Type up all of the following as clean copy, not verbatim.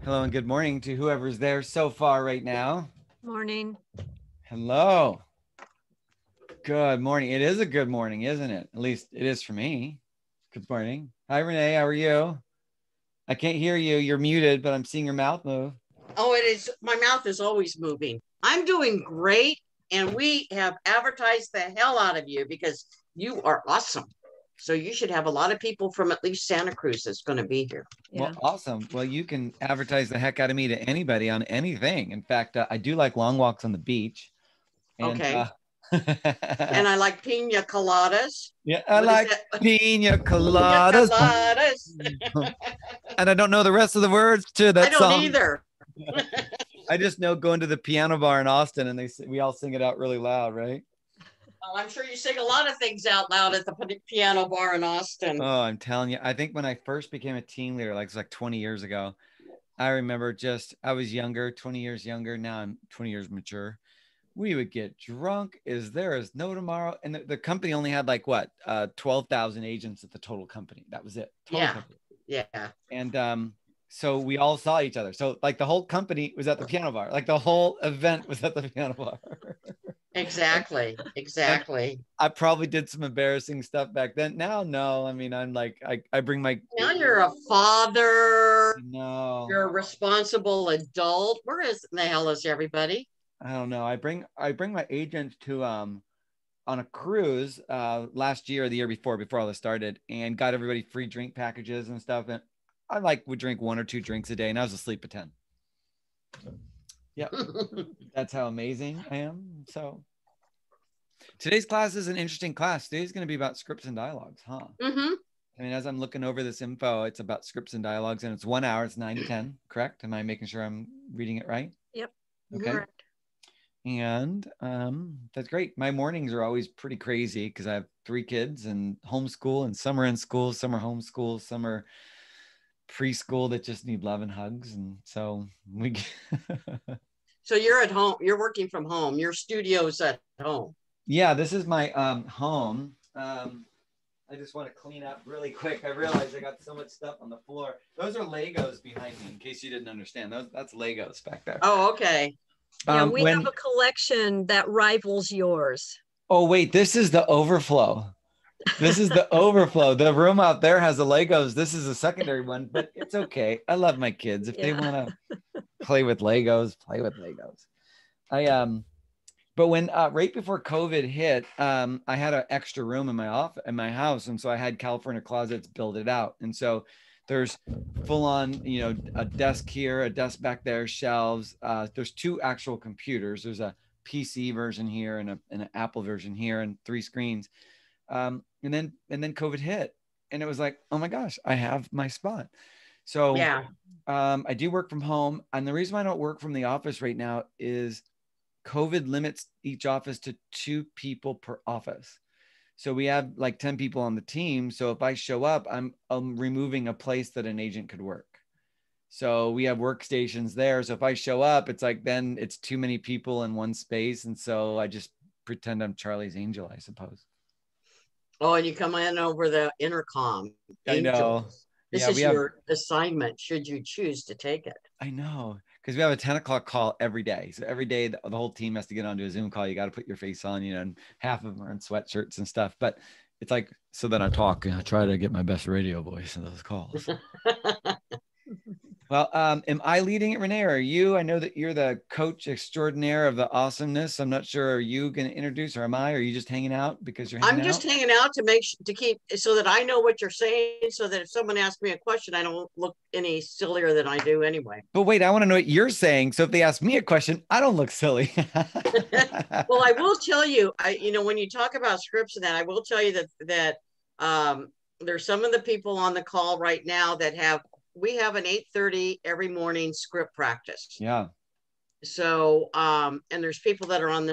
Hello and good morning to whoever's there so far right now. Morning. Hello. Good morning. It is a good morning, isn't it? At least it is for me. Good morning. Hi, Renee. How are you? I can't hear you. You're muted, but I'm seeing your mouth move. Oh, it is. My mouth is always moving. I'm doing great. And we have advertised the hell out of you because you are awesome. So you should have a lot of people from at least Santa Cruz that's going to be here. Yeah. Well, awesome. Well, you can advertise the heck out of me to anybody on anything. In fact, I do like long walks on the beach. And, Okay. And I like pina coladas. yeah, I like pina coladas. And I don't know the rest of the words to that song. I don't either. I just know going to the piano bar in Austin and we all sing it out really loud, right? Oh, I'm sure you sing a lot of things out loud at the piano bar in Austin. Oh, I'm telling you. I think when I first became a team leader, like it's like 20 years ago, I remember I was younger, 20 years younger. Now I'm 20 years mature. We would get drunk as there is no tomorrow. And the company only had like what, 12,000 agents at the total company. That was it. Total company. Yeah. And so we all saw each other. So like the whole company was at the piano bar. Like the whole event was at the piano bar. Exactly. And I probably did some embarrassing stuff back then. Now, no. I mean, I'm like, I bring my... Now you're a father. No. You're a responsible adult. Where the hell is everybody? I don't know. I bring my agents to on a cruise last year or the year before all this started, and got everybody free drink packages and stuff. And I would drink 1 or 2 drinks a day, and I was asleep at 10. Yeah, that's how amazing I am. So today's class is an interesting class. Today's going to be about scripts and dialogues, huh? Mm-hmm. I mean, as I'm looking over this info, it's about scripts and dialogues, and it's 1 hour. It's 9 to 10, correct? Am I making sure I'm reading it right? Yep. Okay. Correct. And that's great. My mornings are always pretty crazy because I have 3 kids and homeschool, and some are in school, some are homeschool, some are preschool that just need love and hugs. And so we So you're at home, you're working from home, your studio's at home. Yeah, this is my home. I just want to clean up really quick. I realized I got so much stuff on the floor. Those are Legos behind me, in case you didn't understand. That's Legos back there. Oh, okay. Yeah, we have a collection that rivals yours. Oh, wait, this is the overflow. This is the overflow. The room out there has the Legos. This is a secondary one, but it's okay. I love my kids. If they want to play with Legos, play with Legos. But when right before COVID hit, I had an extra room in my house, and so I had California closets, built it out, and so there's full on, a desk here, a desk back there, shelves. There's 2 actual computers. There's a PC version here and an Apple version here, and 3 screens. And then COVID hit, and it was like, oh my gosh, I have my spot. So yeah. I do work from home, and the reason why I don't work from the office right now is COVID limits each office to 2 people per office. So we have like 10 people on the team. So if I show up, I'm removing a place that an agent could work. So we have workstations there. So if I show up, it's like, then it's too many people in one space. And so I just pretend I'm Charlie's Angel, I suppose. Oh, and you come in over the intercom. I know. This is your assignment, should you choose to take it. I know, because we have a 10 o'clock call every day. So every day the whole team has to get onto a Zoom call. You got to put your face on, and half of them are in sweatshirts and stuff. But it's like, so then I talk and I try to get my best radio voice in those calls. Well, am I leading it, Renee, or are you? I know that you're the coach extraordinaire of the awesomeness. I'm not sure. Are you going to introduce, or am I? Or are you just hanging out because you're hanging out? I'm just hanging out to keep, so that I know what you're saying, so that if someone asks me a question, I don't look any sillier than I do anyway. But wait, I want to know what you're saying. So if they ask me a question, I don't look silly. Well, I will tell you, when you talk about scripts and that, I will tell you that there's some of the people on the call right now that we have an 8:30 every morning script practice. Yeah. So, and there's people that are on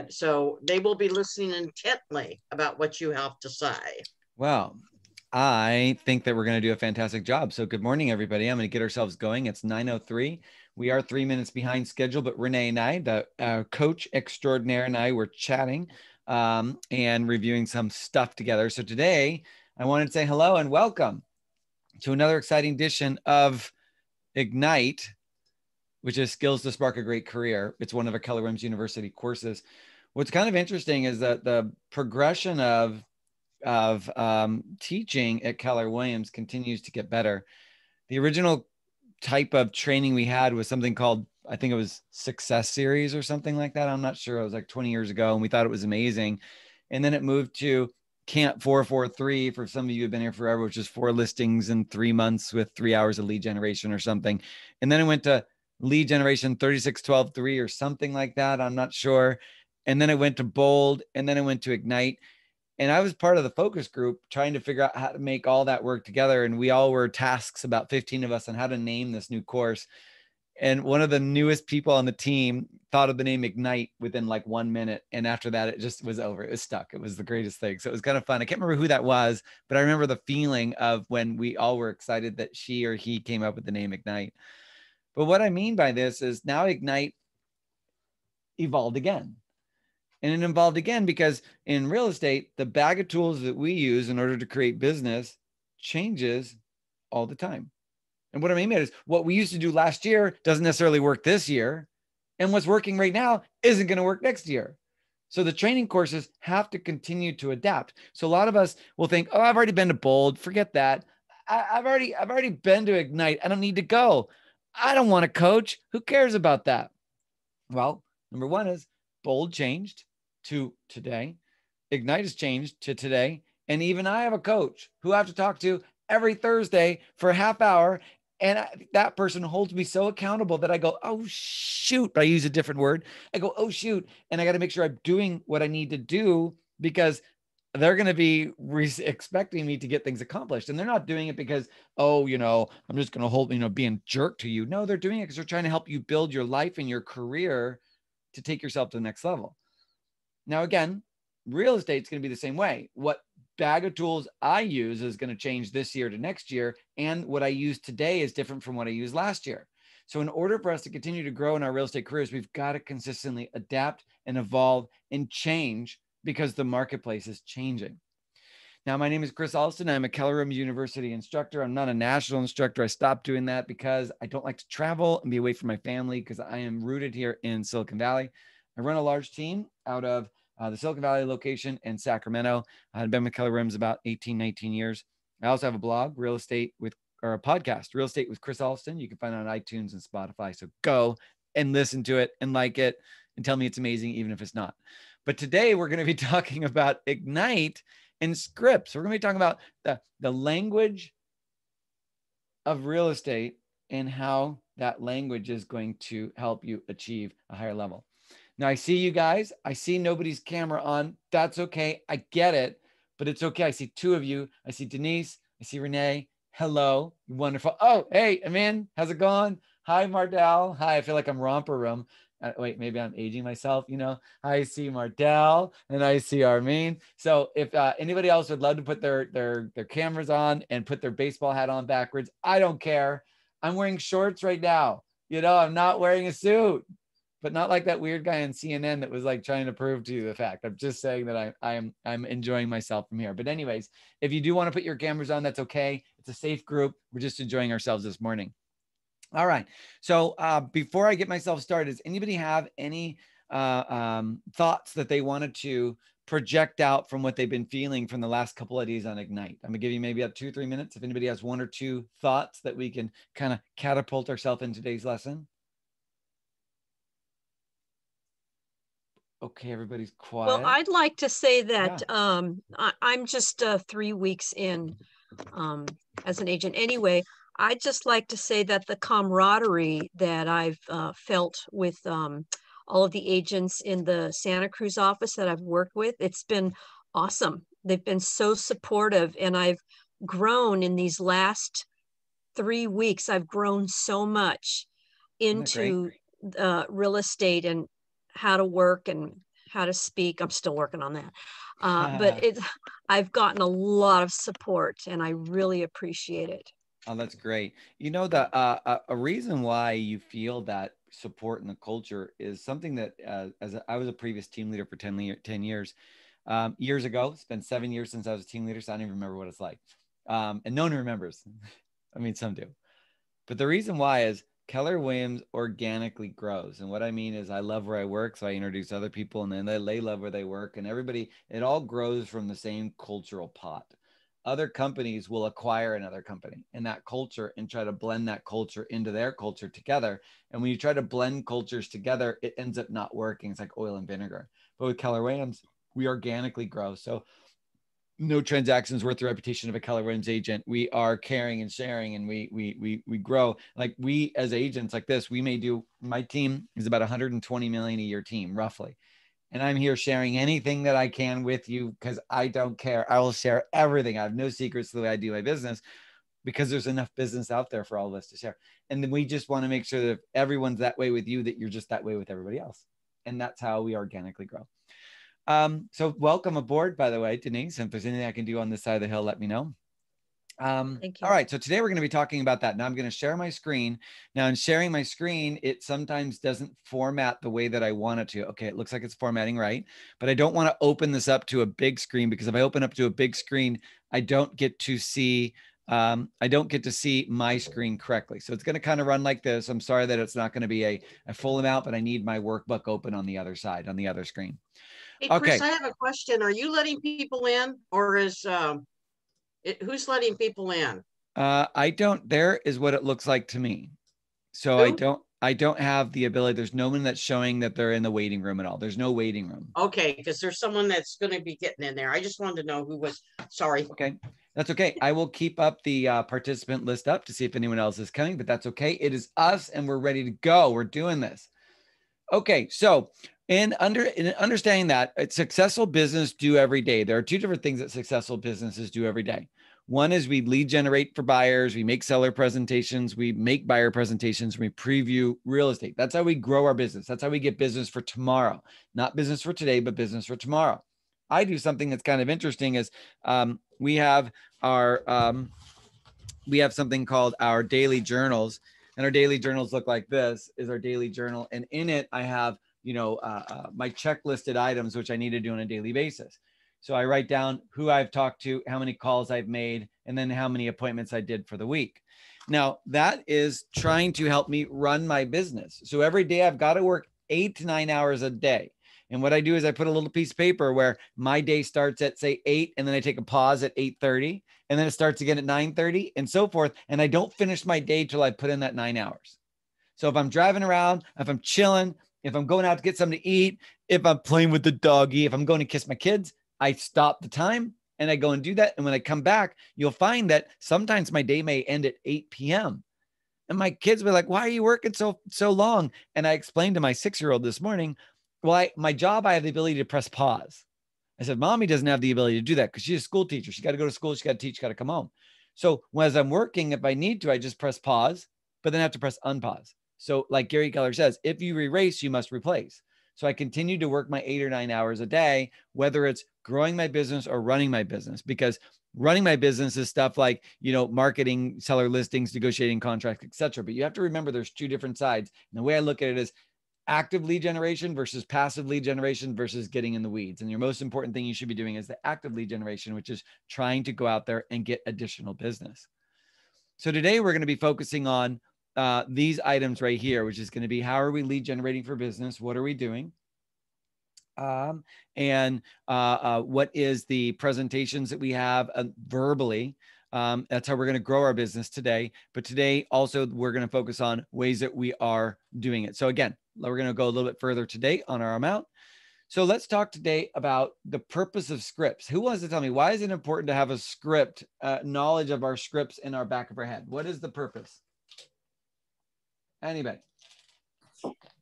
so they will be listening intently about what you have to say. Well, I think that we're going to do a fantastic job. So good morning, everybody. I'm going to get ourselves going. It's 9:03. We are 3 minutes behind schedule, but Renee and I, the coach extraordinaire, and I were chatting and reviewing some stuff together. So today I wanted to say hello and welcome to another exciting edition of Ignite, which is Skills to Spark a Great Career. It's one of a Keller Williams University courses. What's kind of interesting is that the progression of teaching at Keller Williams continues to get better. The original type of training we had was something called, I think it was Success Series or something like that. I'm not sure. It was like 20 years ago, and we thought it was amazing. And then it moved to Camp 443 for some of you who've been here forever, which is 4 listings in 3 months with 3 hours of lead generation or something. And then it went to lead generation 36-12-3 or something like that. I'm not sure. And then it went to Bold, and then it went to Ignite. And I was part of the focus group trying to figure out how to make all that work together. And we all were tasks, about 15 of us, on how to name this new course. And one of the newest people on the team thought of the name Ignite within like 1 minute. And after that, it just was over. It was stuck. It was the greatest thing. So it was kind of fun. I can't remember who that was, but I remember the feeling of when we all were excited that she or he came up with the name Ignite. But what I mean by this is now Ignite evolved again. And it evolved again because in real estate, the bag of tools that we use in order to create business changes all the time. And what I mean by it is what we used to do last year doesn't necessarily work this year. And what's working right now isn't going to work next year. So the training courses have to continue to adapt. So a lot of us will think, oh, I've already been to Bold. Forget that. I've already been to Ignite. I don't need to go. I don't want to coach. Who cares about that? Well, number one is Bold changed to today. Ignite has changed to today. And even I have a coach who I have to talk to every Thursday for a half hour. And that person holds me so accountable that I go, oh, shoot. But I use a different word. I go, oh, shoot. And I got to make sure I'm doing what I need to do because they're going to be expecting me to get things accomplished. And they're not doing it because, oh, I'm just going to hold, being a jerk to you. No, they're doing it because they're trying to help you build your life and your career to take yourself to the next level. Now, again, real estate is going to be the same way. What bag of tools I use is going to change this year to next year. And what I use today is different from what I used last year. So in order for us to continue to grow in our real estate careers, we've got to consistently adapt and evolve and change because the marketplace is changing. Now, my name is Chris Alston. I'm a Keller Williams University instructor. I'm not a national instructor. I stopped doing that because I don't like to travel and be away from my family because I am rooted here in Silicon Valley. I run a large team out of the Silicon Valley location in Sacramento. I've been with Keller Williams about 18, 19 years. I also have a blog, a podcast, Real Estate with Chris Alston. You can find it on iTunes and Spotify. So go and listen to it and like it and tell me it's amazing, even if it's not. But today we're going to be talking about Ignite and scripts. We're going to be talking about the language of real estate and how that language is going to help you achieve a higher level. Now, I see you guys. I see nobody's camera on. That's okay. I get it, but it's okay. I see 2 of you. I see Denise. I see Renee. Hello. Wonderful. Oh, hey, Amin. How's it going? Hi, Mardell. Hi. I feel like I'm romper room. Wait, maybe I'm aging myself, I see Mardell and I see Armin. So if anybody else would love to put their cameras on and put their baseball hat on backwards, I don't care. I'm wearing shorts right now. I'm not wearing a suit. But not like that weird guy on CNN that was like trying to prove to you the fact. I'm just saying that I'm enjoying myself from here. But anyways, if you do want to put your cameras on, that's okay. It's a safe group. We're just enjoying ourselves this morning. All right. So before I get myself started, does anybody have any thoughts that they wanted to project out from what they've been feeling from the last couple of days on Ignite? I'm gonna give you maybe up 2-3 minutes. If anybody has 1 or 2 thoughts that we can kind of catapult ourselves in today's lesson. Okay, everybody's quiet. Well, I'd like to say that I'm just 3 weeks in as an agent. Anyway, I'd just like to say that the camaraderie that I've felt with all of the agents in the Santa Cruz office that I've worked with, it's been awesome. They've been so supportive, and I've grown in these last 3 weeks. I've grown so much into real estate and how to work and how to speak. I'm still working on that. But I've gotten a lot of support and I really appreciate it. Oh, that's great. A reason why you feel that support in the culture is something that as I was a previous team leader for 10 years. Years ago, it's been 7 years since I was a team leader, so I don't even remember what it's like. And no one remembers. I mean, some do. But the reason why is Keller Williams organically grows. And what I mean is I love where I work. So I introduce other people and then they love where they work, and everybody, it all grows from the same cultural pot. Other companies will acquire another company and that culture and try to blend that culture into their culture together. And when you try to blend cultures together, it ends up not working. It's like oil and vinegar. But with Keller Williams, we organically grow. So no transactions worth the reputation of a Keller Williams agent. We are caring and sharing, and we grow. Like we as agents like this, we may do, my team is about 120 million a year team, roughly. And I'm here sharing anything that I can with you because I don't care. I will share everything. I have no secrets to the way I do my business because there's enough business out there for all of us to share. And then we just want to make sure that if everyone's that way with you, that you're just that way with everybody else. And that's how we organically grow. So welcome aboard, by the way, Denise. And if there's anything I can do on this side of the hill, let me know. Thank you. All right. So today we're going to be talking about that. Now I'm going to share my screen. Now in sharing my screen, it sometimes doesn't format the way that I want it to. Okay. It looks like it's formatting right, but I don't want to open this up to a big screen because if I open up to a big screen, I don't get to see my screen correctly. So it's going to kind of run like this. I'm sorry that it's not going to be a full amount, but I need my workbook open on the other side, on the other screen. Hey, Okay. Chris, I have a question. Are you letting people in, or is who's letting people in? I don't. There is what it looks like to me. So Who? I don't have the ability. There's no one that's showing that they're in the waiting room at all. There's no waiting room. Okay, because there's someone that's going to be getting in there. I just wanted to know who was. Sorry. Okay, that's okay. I will keep up the participant list up to see if anyone else is coming, but that's okay. It is us, and we're ready to go. We're doing this. Okay, so in understanding that successful business do every day, there are two different things that successful businesses do every day. One is we lead generate for buyers, we make seller presentations, we make buyer presentations, we preview real estate. That's how we grow our business. That's how we get business for tomorrow. Not business for today, but business for tomorrow. I do something that's kind of interesting is we have something called our daily journals. And our daily journals look like this is our daily journal. And in it, I have, my checklisted items, which I need to do on a daily basis. So I write down who I've talked to, how many calls I've made, and then how many appointments I did for the week. Now that is trying to help me run my business. So every day I've got to work 8 to 9 hours a day. And what I do is I put a little piece of paper where my day starts at say 8, and then I take a pause at 8:30, and then it starts again at 9:30 and so forth. And I don't finish my day till I put in that 9 hours. So if I'm driving around, if I'm chilling, if I'm going out to get something to eat, if I'm playing with the doggy, if I'm going to kiss my kids, I stop the time and I go and do that. And when I come back, you'll find that sometimes my day may end at 8 p.m. And my kids were like, why are you working so long? And I explained to my 6-year-old this morning, well, my job, I have the ability to press pause. I said, Mommy doesn't have the ability to do that because she's a school teacher. She got to go to school. She got to teach, got to come home. So as I'm working, if I need to, I just press pause, but then I have to press unpause. So like Gary Keller says, if you erase, you must replace. So I continue to work my 8 or 9 hours a day, whether it's growing my business or running my business, because running my business is stuff like, marketing, seller listings, negotiating contracts, etc. But you have to remember there's two different sides. And the way I look at it is active lead generation versus passive lead generation versus getting in the weeds. And your most important thing you should be doing is the active lead generation, which is trying to go out there and get additional business. So today we're going to be focusing on these items right here, which is going to be how are we lead generating for business? What are we doing? And what is the presentations that we have verbally? That's how we're going to grow our business today. But today also we're going to focus on ways that we are doing it. So again, we're going to go a little bit further today on our amount. So let's talk today about the purpose of scripts. Who wants to tell me why is it important to have a script, knowledge of our scripts in our back of our head? What is the purpose? Anybody?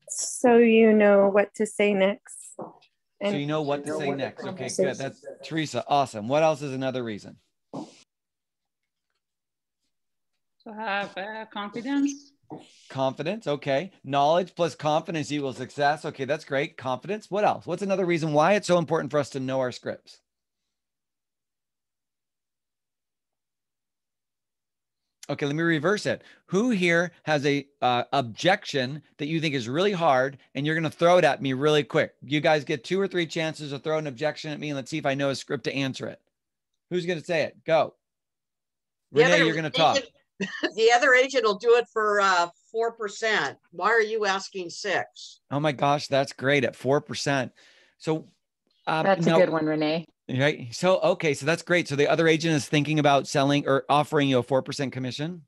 So you know what to say next. So you know what to say next. Okay, good. That's Teresa. Awesome. What else is another reason? To have confidence. Confidence. Okay. Knowledge plus confidence equals success. Okay, that's great. Confidence. What else? What's another reason why it's so important for us to know our scripts? Okay, let me reverse it. Who here has a objection that you think is really hard and you're going to throw it at me really quick? You guys get 2 or 3 chances to throw an objection at me and let's see if I know a script to answer it. Who's going to say it? Go. Renee, you're going to talk. The other agent will do it for 4%. Why are you asking 6? Oh my gosh, that's great at 4%. So that's a good one, Renee. Right. So, okay. So that's great. So the other agent is thinking about selling or offering you a 4% commission.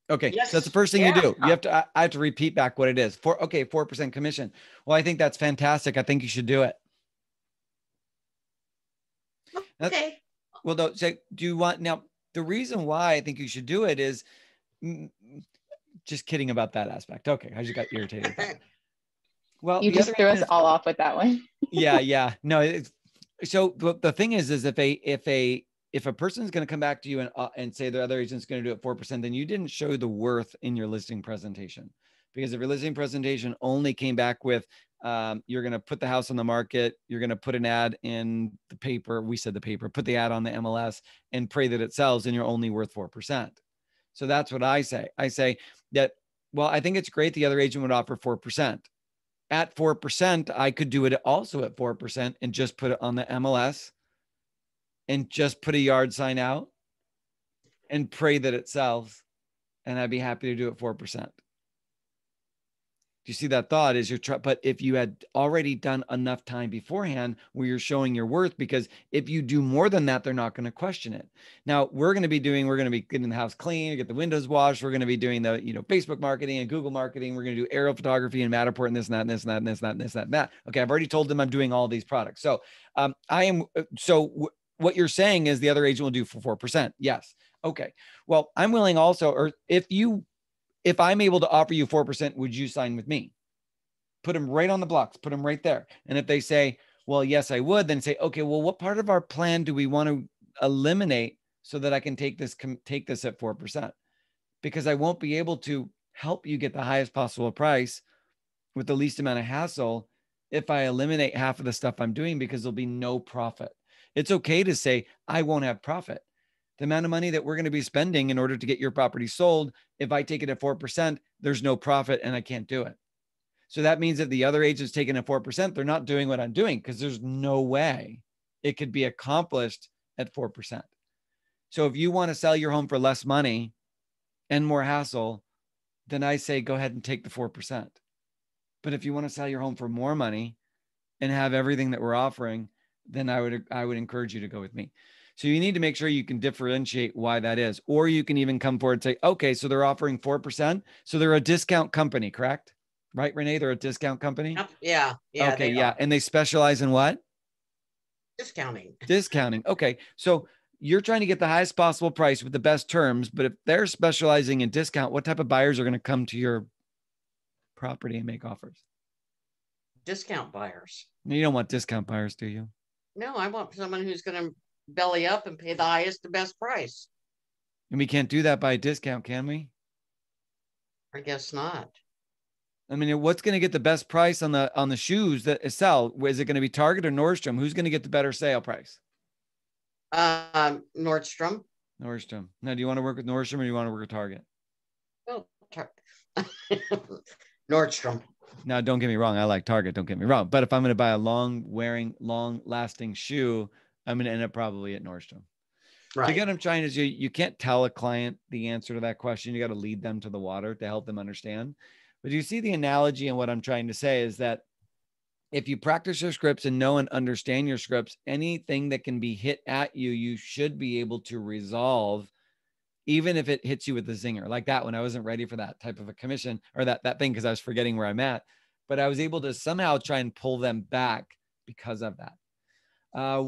Okay. Yes. So that's the first thing you do. You have to, I have to repeat back what it is. 4% commission. Well, I think that's fantastic. I think you should do it. Okay. Well, though, so do you want, now the reason why I think you should do it is just kidding about that aspect. Okay. I just got irritated. Well, you just threw us all off with that one. Yeah. No, so the thing is if a person is going to come back to you and say the other agent's going to do it 4%, then you didn't show the worth in your listing presentation. Because if your listing presentation only came back with, you're going to put the house on the market, you're going to put an ad in the paper, we said the paper, put the ad on the MLS and pray that it sells, and you're only worth 4%. So that's what I say. I say that, well, I think it's great the other agent would offer 4%. At 4%, I could do it also at 4% and just put it on the MLS and just put a yard sign out and pray that it sells. And I'd be happy to do it 4%. Do you see that thought is but if you had already done enough time beforehand where you're showing your worth, because if you do more than that, they're not going to question it. Now we're going to be getting the house clean, get the windows washed. We're going to be doing the, Facebook marketing and Google marketing. We're going to do aerial photography and Matterport and this and that, and this and that, and this and that, and this and that. Okay. I've already told them I'm doing all these products. So what you're saying is the other agent will do for 4%. Yes. Okay. Well, I'm willing also, or if I'm able to offer you 4%, would you sign with me? Put them right on the blocks, put them right there. And if they say, well, yes, I would, then say, okay, well, what part of our plan do we want to eliminate so that I can take this at 4%? Because I won't be able to help you get the highest possible price with the least amount of hassle if I eliminate half of the stuff I'm doing, because there'll be no profit. It's okay to say, I won't have profit. The amount of money that we're going to be spending in order to get your property sold, if I take it at 4%, there's no profit and I can't do it. So that means that the other agent's taking at 4%, they're not doing what I'm doing, because there's no way it could be accomplished at 4%. So if you want to sell your home for less money and more hassle, then I say, go ahead and take the 4%. But if you want to sell your home for more money and have everything that we're offering, then I would encourage you to go with me. So you need to make sure you can differentiate why that is. Or you can even come forward and say, okay, so they're offering 4%. So they're a discount company, correct? Right, Renee? They're a discount company? Yeah. Okay, yeah. And they specialize in what? Discounting. Okay. So you're trying to get the highest possible price with the best terms, but if they're specializing in discount, what type of buyers are going to come to your property and make offers? Discount buyers. You don't want discount buyers, do you? No, I want someone who's going to belly up and pay the highest, the best price. And we can't do that by a discount, can we? I guess not. I mean, what's going to get the best price on the shoes that sell? Is it going to be Target or Nordstrom? Who's going to get the better sale price? Nordstrom. Now, do you want to work with Nordstrom or do you want to work with Target? Oh, Nordstrom. Now, don't get me wrong. I like Target. Don't get me wrong. But if I'm going to buy a long-lasting shoe, I'm going to end up probably at Nordstrom. Right. So you get what I'm trying to do. You can't tell a client the answer to that question. You got to lead them to the water to help them understand. But you see the analogy, and what I'm trying to say is that if you practice your scripts and know and understand your scripts, anything that can be hit at you, you should be able to resolve, even if it hits you with a zinger like that one. I wasn't ready for that type of a commission or that thing because I was forgetting where I'm at, but I was able to somehow try and pull them back because of that.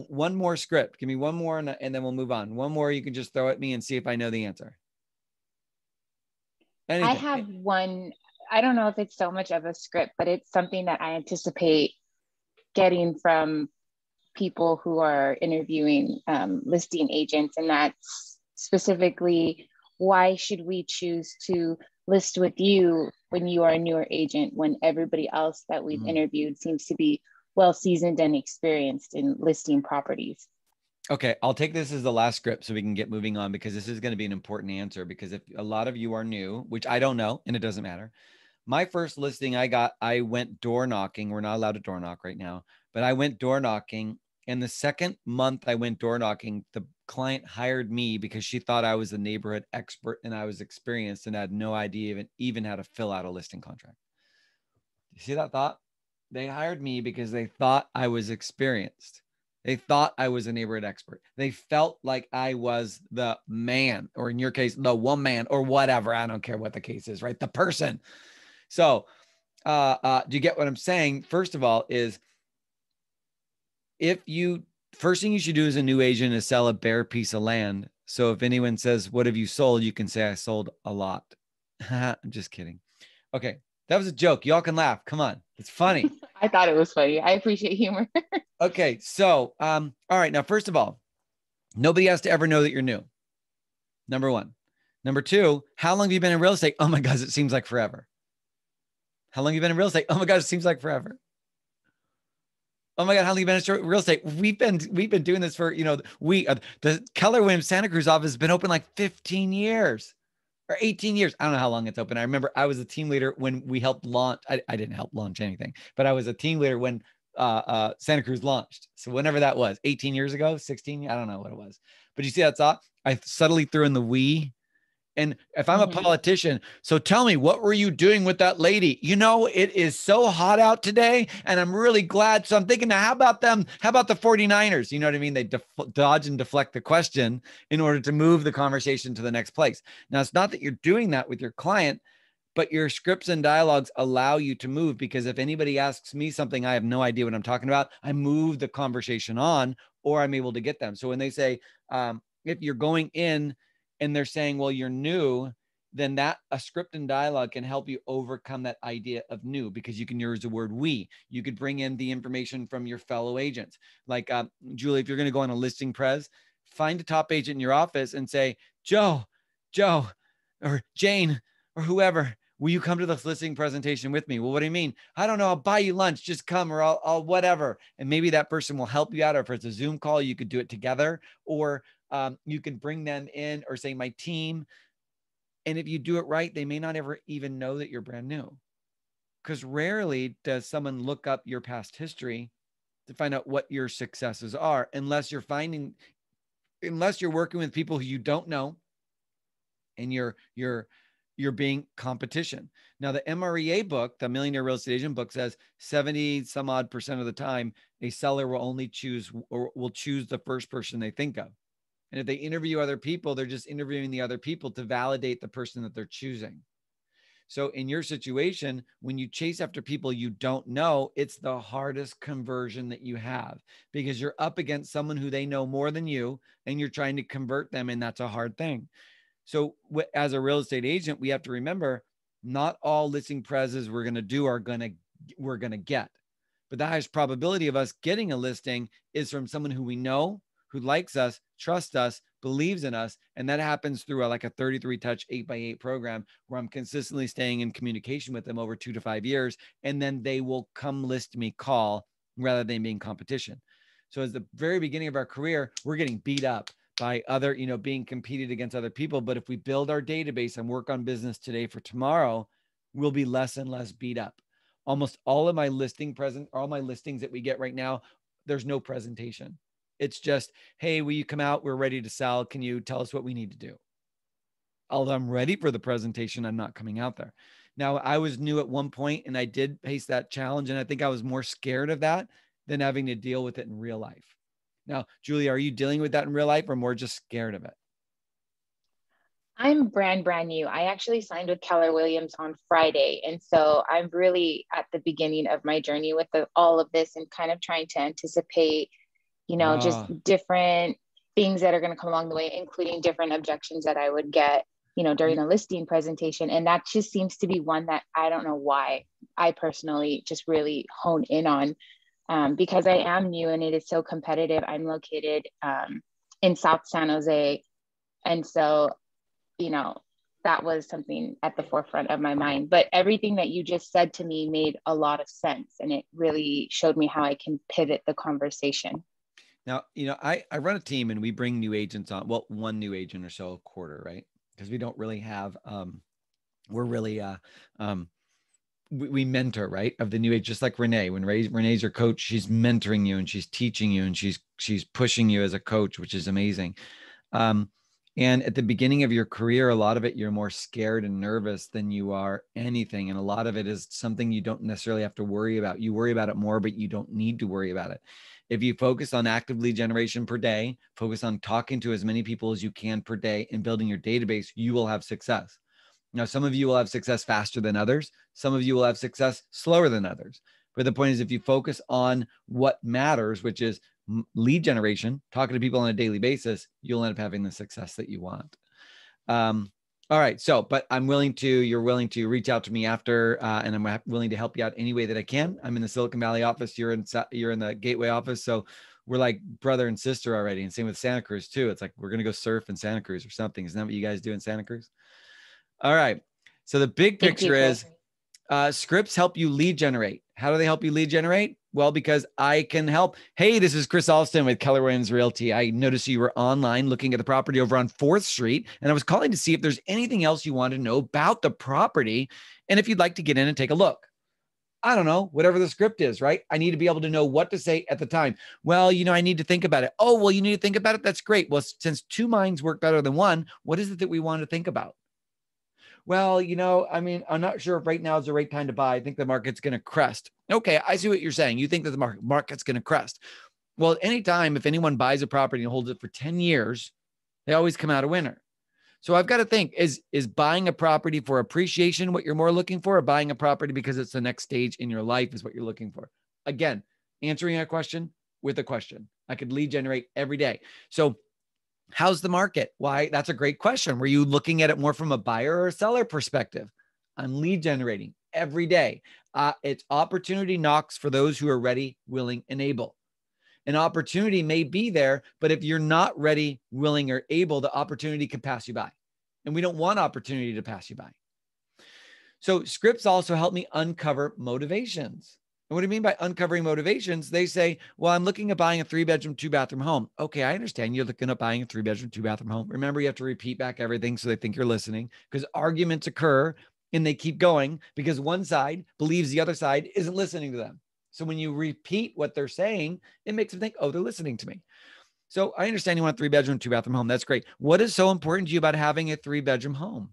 One more script. Give me one more and then we'll move on. One more you can just throw at me and see if I know the answer. Anything. I have one. I don't know if it's so much of a script, but it's something that I anticipate getting from people who are interviewing listing agents. And that's specifically, why should we choose to list with you when you are a newer agent, when everybody else that we've interviewed seems to be well seasoned and experienced in listing properties? Okay, I'll take this as the last script so we can get moving on, because this is going to be an important answer. Because if a lot of you are new, which I don't know, and it doesn't matter. My first listing I went door knocking. We're not allowed to door knock right now, but I went door knocking And the second month I went door knocking, the client hired me because she thought I was a neighborhood expert and I was experienced and had no idea even how to fill out a listing contract. You see that thought? They hired me because they thought I was experienced. They thought I was a neighborhood expert. They felt like I was the man, or in your case, the woman, or whatever. I don't care what the case is, right? The person. So do you get what I'm saying? First of all, is first thing you should do as a new agent is sell a bare piece of land. So if anyone says, what have you sold? You can say, I sold a lot. I'm just kidding. Okay. That was a joke. Y'all can laugh. Come on. It's funny. I thought it was funny. I appreciate humor. Okay. So, all right. Now, first of all, nobody has to ever know that you're new. Number one. Number two, how long have you been in real estate? Oh my God, it seems like forever. How long have you been in real estate? Oh my God, it seems like forever. Oh my God, how long have you been in real estate? We've been doing this for, the Keller Williams Santa Cruz office has been open like 15 years. Or 18 years. I don't know how long it's open. I remember I was a team leader when we helped launch. I didn't help launch anything, but I was a team leader when Santa Cruz launched. So whenever that was, 18 years ago, 16, I don't know what it was. But you see that thought? I subtly threw in the we. And if I'm a politician, so tell me, what were you doing with that lady? It is so hot out today and I'm really glad. So I'm thinking, now, how about them? How about the 49ers? You know what I mean? They dodge and deflect the question in order to move the conversation to the next place. Now, it's not that you're doing that with your client, but your scripts and dialogues allow you to move, because if anybody asks me something, I have no idea what I'm talking about, I move the conversation on, or I'm able to get them. So when they say, if you're going in and they're saying, well, you're new, then a script and dialogue can help you overcome that idea of new, because you can use the word we. You could bring in the information from your fellow agents. Like, Julie, if you're going to go on a listing press, find a top agent in your office and say, Joe, or Jane, or whoever, will you come to this listing presentation with me? Well, what do you mean? I don't know. I'll buy you lunch. Just come, or I'll whatever. And maybe that person will help you out. Or if it's a Zoom call, you could do it together, or you can bring them in, or say my team. And if you do it right, they may not ever even know that you're brand new, because rarely does someone look up your past history to find out what your successes are, unless you're working with people who you don't know and you're being competition. Now, the MREA book, the Millionaire Real Estate Agent book, says 70 some odd % of the time, a seller will only choose the first person they think of. And if they interview other people, they're just interviewing the other people to validate the person that they're choosing. So in your situation, when you chase after people you don't know, it's the hardest conversion that you have, because you're up against someone who they know more than you, and you're trying to convert them. And that's a hard thing. So as a real estate agent, we have to remember, not all listing prezes we're going to do we're going to get. But the highest probability of us getting a listing is from someone who we know, who likes us, trusts us, believes in us. And that happens through a 33 touch 8x8 program, where I'm consistently staying in communication with them over 2 to 5 years. And then they will come list me call, rather than being competition. So as the very beginning of our career, we're getting beat up by other, being competed against other people. But if we build our database and work on business today for tomorrow, we'll be less and less beat up. Almost all of my listings that we get right now, there's no presentation. It's just, hey, will you come out? We're ready to sell. Can you tell us what we need to do? Although I'm ready for the presentation, I'm not coming out there. Now, I was new at one point and I did face that challenge. And I think I was more scared of that than having to deal with it in real life. Now, Julie, are you dealing with that in real life, or more just scared of it? I'm brand new. I actually signed with Keller Williams on Friday. And so I'm really at the beginning of my journey with all of this, and kind of trying to anticipate, just different things that are going to come along the way, including different objections that I would get, during a listing presentation. And that just seems to be one that I don't know why I personally just really hone in on. Because I am new and it is so competitive. I'm located in South San Jose. And so, that was something at the forefront of my mind. But everything that you just said to me made a lot of sense. And it really showed me how I can pivot the conversation. Now, I run a team and we bring new agents on. Well, one new agent or so a quarter, right? Because we don't really have, we're really, we mentor, right? Of the new age, just like Renee. When Renee's your coach, she's mentoring you and she's teaching you and she's pushing you as a coach, which is amazing. And at the beginning of your career, a lot of it, you're more scared and nervous than you are anything. And a lot of it is something you don't necessarily have to worry about. You worry about it more, but you don't need to worry about it. If you focus on active lead generation per day, focus on talking to as many people as you can per day and building your database, you will have success. Now, some of you will have success faster than others. Some of you will have success slower than others. But the point is, if you focus on what matters, which is lead generation, talking to people on a daily basis, you'll end up having the success that you want. All right. So, but you're willing to reach out to me after, and I'm willing to help you out any way that I can. I'm in the Silicon Valley office. You're in the Gateway office. So we're like brother and sister already. And same with Santa Cruz too. It's like, we're going to go surf in Santa Cruz or something. Isn't that what you guys do in Santa Cruz? All right. So the big picture is scripts help you lead generate. How do they help you lead generate? Well, because I can help. Hey, this is Chris Alston with Keller Williams Realty. I noticed you were online looking at the property over on 4th Street, and I was calling to see if there's anything else you want to know about the property and if you'd like to get in and take a look. I don't know, whatever the script is, right? I need to be able to know what to say at the time. Well, I need to think about it. Oh, well, you need to think about it. That's great. Well, since two minds work better than one, what is it that we want to think about? Well, I'm not sure if right now is the right time to buy. I think the market's going to crest. Okay, I see what you're saying. You think that the market's going to crest. Well, anytime, if anyone buys a property and holds it for 10 years, they always come out a winner. So I've got to think, is buying a property for appreciation what you're more looking for, or buying a property because it's the next stage in your life is what you're looking for? Again, answering a question with a question. I could lead generate every day. So how's the market? Why? That's a great question. Were you looking at it more from a buyer or a seller perspective? I'm lead generating every day. It's opportunity knocks for those who are ready, willing, and able. An opportunity may be there, but if you're not ready, willing, or able, the opportunity can pass you by. And we don't want opportunity to pass you by. So scripts also help me uncover motivations. And what do you mean by uncovering motivations? They say, well, I'm looking at buying a 3-bedroom, 2-bathroom home. Okay, I understand you're looking at buying a 3-bedroom, 2-bathroom home. Remember, you have to repeat back everything so they think you're listening, because arguments occur and they keep going because one side believes the other side isn't listening to them. So when you repeat what they're saying, it makes them think, oh, they're listening to me. So I understand you want a 3-bedroom, 2-bathroom home. That's great. What is so important to you about having a 3-bedroom home?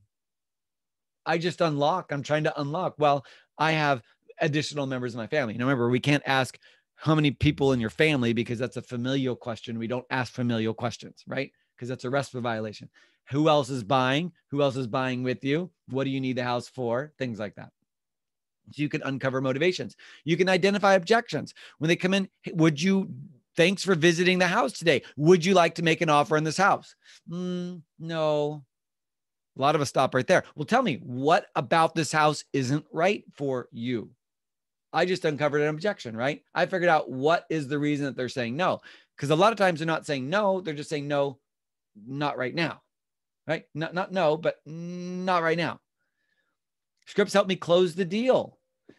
I'm trying to unlock. Well, I have additional members of my family. Now, remember, we can't ask how many people in your family because that's a familial question. We don't ask familial questions, right? Because that's a RESPA violation. Who else is buying? Who else is buying with you? What do you need the house for? Things like that. So you can uncover motivations. You can identify objections. When they come in, hey, thanks for visiting the house today. Would you like to make an offer on this house? No. A lot of us stop right there. Well, tell me, what about this house isn't right for you? I just uncovered an objection, right? I figured out what is the reason that they're saying no. Because a lot of times they're not saying no, they're just saying no, not right now, right? Not no, but not right now. Scripts help me close the deal.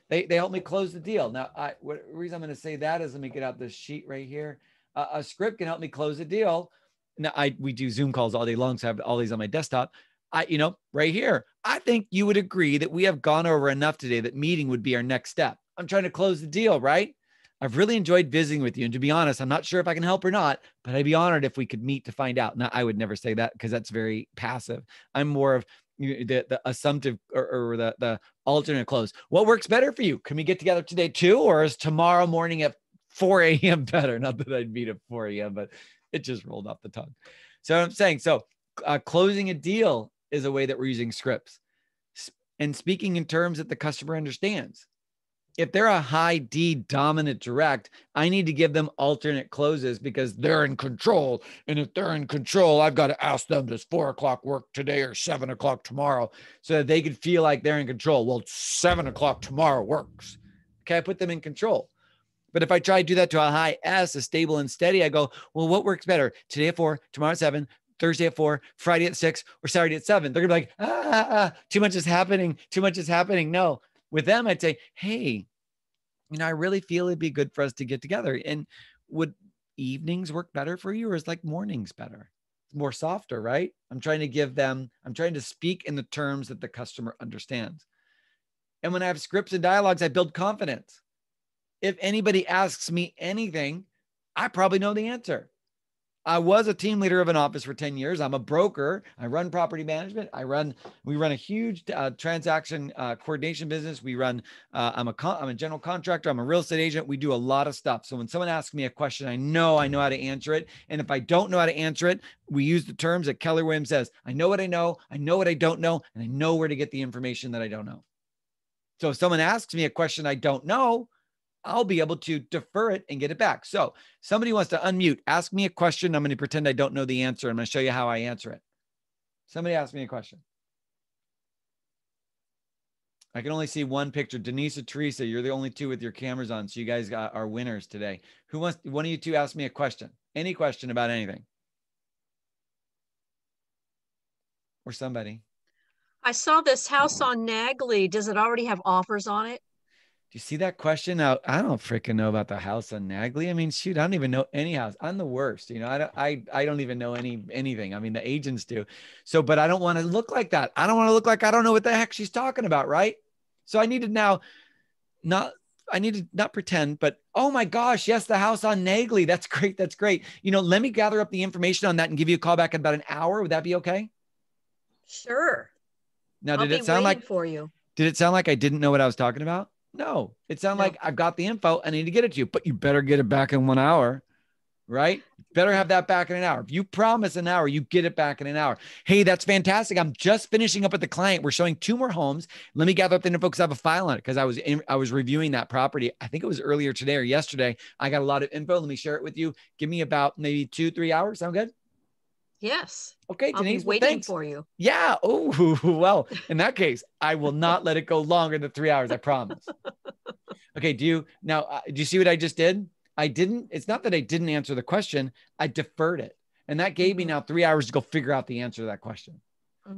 They help me close the deal. Now, the reason I'm going to say that is, let me get out this sheet right here. A script can help me close a deal. Now, we do Zoom calls all day long, so I have all these on my desktop. Right here, I think you would agree that we have gone over enough today that meeting would be our next step. I'm trying to close the deal, right? I've really enjoyed visiting with you. And to be honest, I'm not sure if I can help or not, but I'd be honored if we could meet to find out. Now, I would never say that because that's very passive. I'm more of the assumptive or the alternate close. What works better for you? Can we get together today too? Or is tomorrow morning at 4 a.m. better? Not that I'd meet at 4 a.m., but it just rolled off the tongue. So I'm saying, closing a deal is a way that we're using scripts and speaking in terms that the customer understands. If they're a high D dominant direct, I need to give them alternate closes because they're in control. And if they're in control, I've got to ask them, does 4 o'clock work today or 7 o'clock tomorrow? So that they could feel like they're in control. Well, 7 o'clock tomorrow works. Okay, I put them in control. But if I try to do that to a high S, a stable and steady, I go, well, what works better? Today at 4, tomorrow at 7, Thursday at 4, Friday at 6, or Saturday at 7. They're going to be like, too much is happening. Too much is happening. No. With them, I'd say, hey, I really feel it'd be good for us to get together. And would evenings work better for you, or is like mornings better? It's more softer, right? I'm trying to speak in the terms that the customer understands. And when I have scripts and dialogues, I build confidence. If anybody asks me anything, I probably know the answer. I was a team leader of an office for 10 years. I'm a broker. I run property management. We run a huge transaction coordination business. I'm a general contractor. I'm a real estate agent. We do a lot of stuff. So when someone asks me a question, I know how to answer it. And if I don't know how to answer it, we use the terms that Keller Williams says, I know what I know what I don't know, and I know where to get the information that I don't know. So if someone asks me a question I don't know, I'll be able to defer it and get it back. So somebody wants to unmute, ask me a question. I'm going to pretend I don't know the answer. I'm going to show you how I answer it. Somebody ask me a question. I can only see one picture. Denise or Teresa, you're the only two with your cameras on. So you guys are winners today. One of you two ask me a question? Any question about anything? Or somebody. I saw this house on Nagley. Does it already have offers on it? Do you see that question? Now, I don't freaking know about the house on Nagley. I mean, shoot, I don't even know any house. I'm the worst. I don't even know anything. I mean, the agents do. So, but I don't want to look like that. I don't want to look like I don't know what the heck she's talking about, right? So I need to not pretend, but oh my gosh, yes, the house on Nagley. That's great. That's great. Let me gather up the information on that and give you a call back in about an hour. Would that be okay? Sure. Now, did it sound like I didn't know what I was talking about? No, it sounded like I've got the info. I need to get it to you, but you better get it back in 1 hour, right? Better have that back in an hour. If you promise an hour, you get it back in an hour. Hey, that's fantastic. I'm just finishing up with the client. We're showing 2 more homes. Let me gather up the info because I have a file on it because I was reviewing that property. I think it was earlier today or yesterday. I got a lot of info. Let me share it with you. Give me about maybe 2-3 hours. Sound good? Yes. Okay, Denise. I'll be waiting for you. Yeah. Oh, well, in that case, I will not let it go longer than 3 hours. I promise. Okay. Do you see what I just did? It's not that I didn't answer the question. I deferred it. And that gave me now 3 hours to go figure out the answer to that question.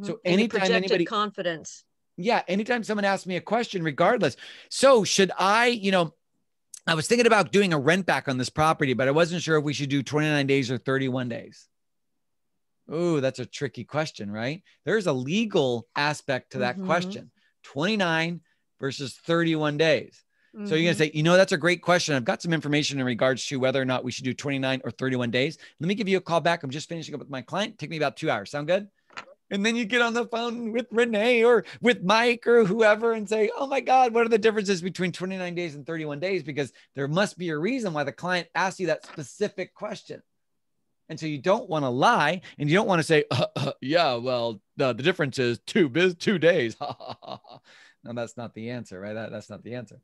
So anytime anybody confidence. Yeah. Anytime someone asks me a question, regardless. So should I was thinking about doing a rent back on this property, but I wasn't sure if we should do 29 days or 31 days. Oh, that's a tricky question, right? There's a legal aspect to that question. 29 versus 31 days. So you're going to say, that's a great question. I've got some information in regards to whether or not we should do 29 or 31 days. Let me give you a call back. I'm just finishing up with my client. Take me about 2 hours. Sound good? And then you get on the phone with Renee or with Mike or whoever and say, oh my God, what are the differences between 29 days and 31 days? Because there must be a reason why the client asked you that specific question. And so you don't want to lie and you don't want to say, yeah, well, the difference is 2 days. No, that's not the answer, right? That's not the answer.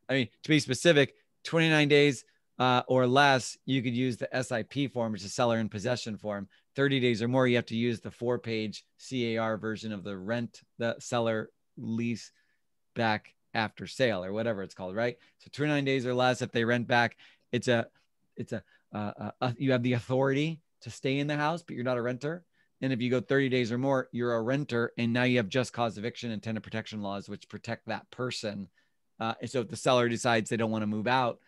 I mean, to be specific, 29 days or less, you could use the SIP form, which is seller in possession form. 30 days or more, you have to use the 4-page CAR version of the seller lease back after sale or whatever it's called, right? So 29 days or less, if they rent back, you have the authority to stay in the house, but you're not a renter. And if you go 30 days or more, you're a renter. And now you have just cause eviction and tenant protection laws, which protect that person. And so if the seller decides they don't want to move out,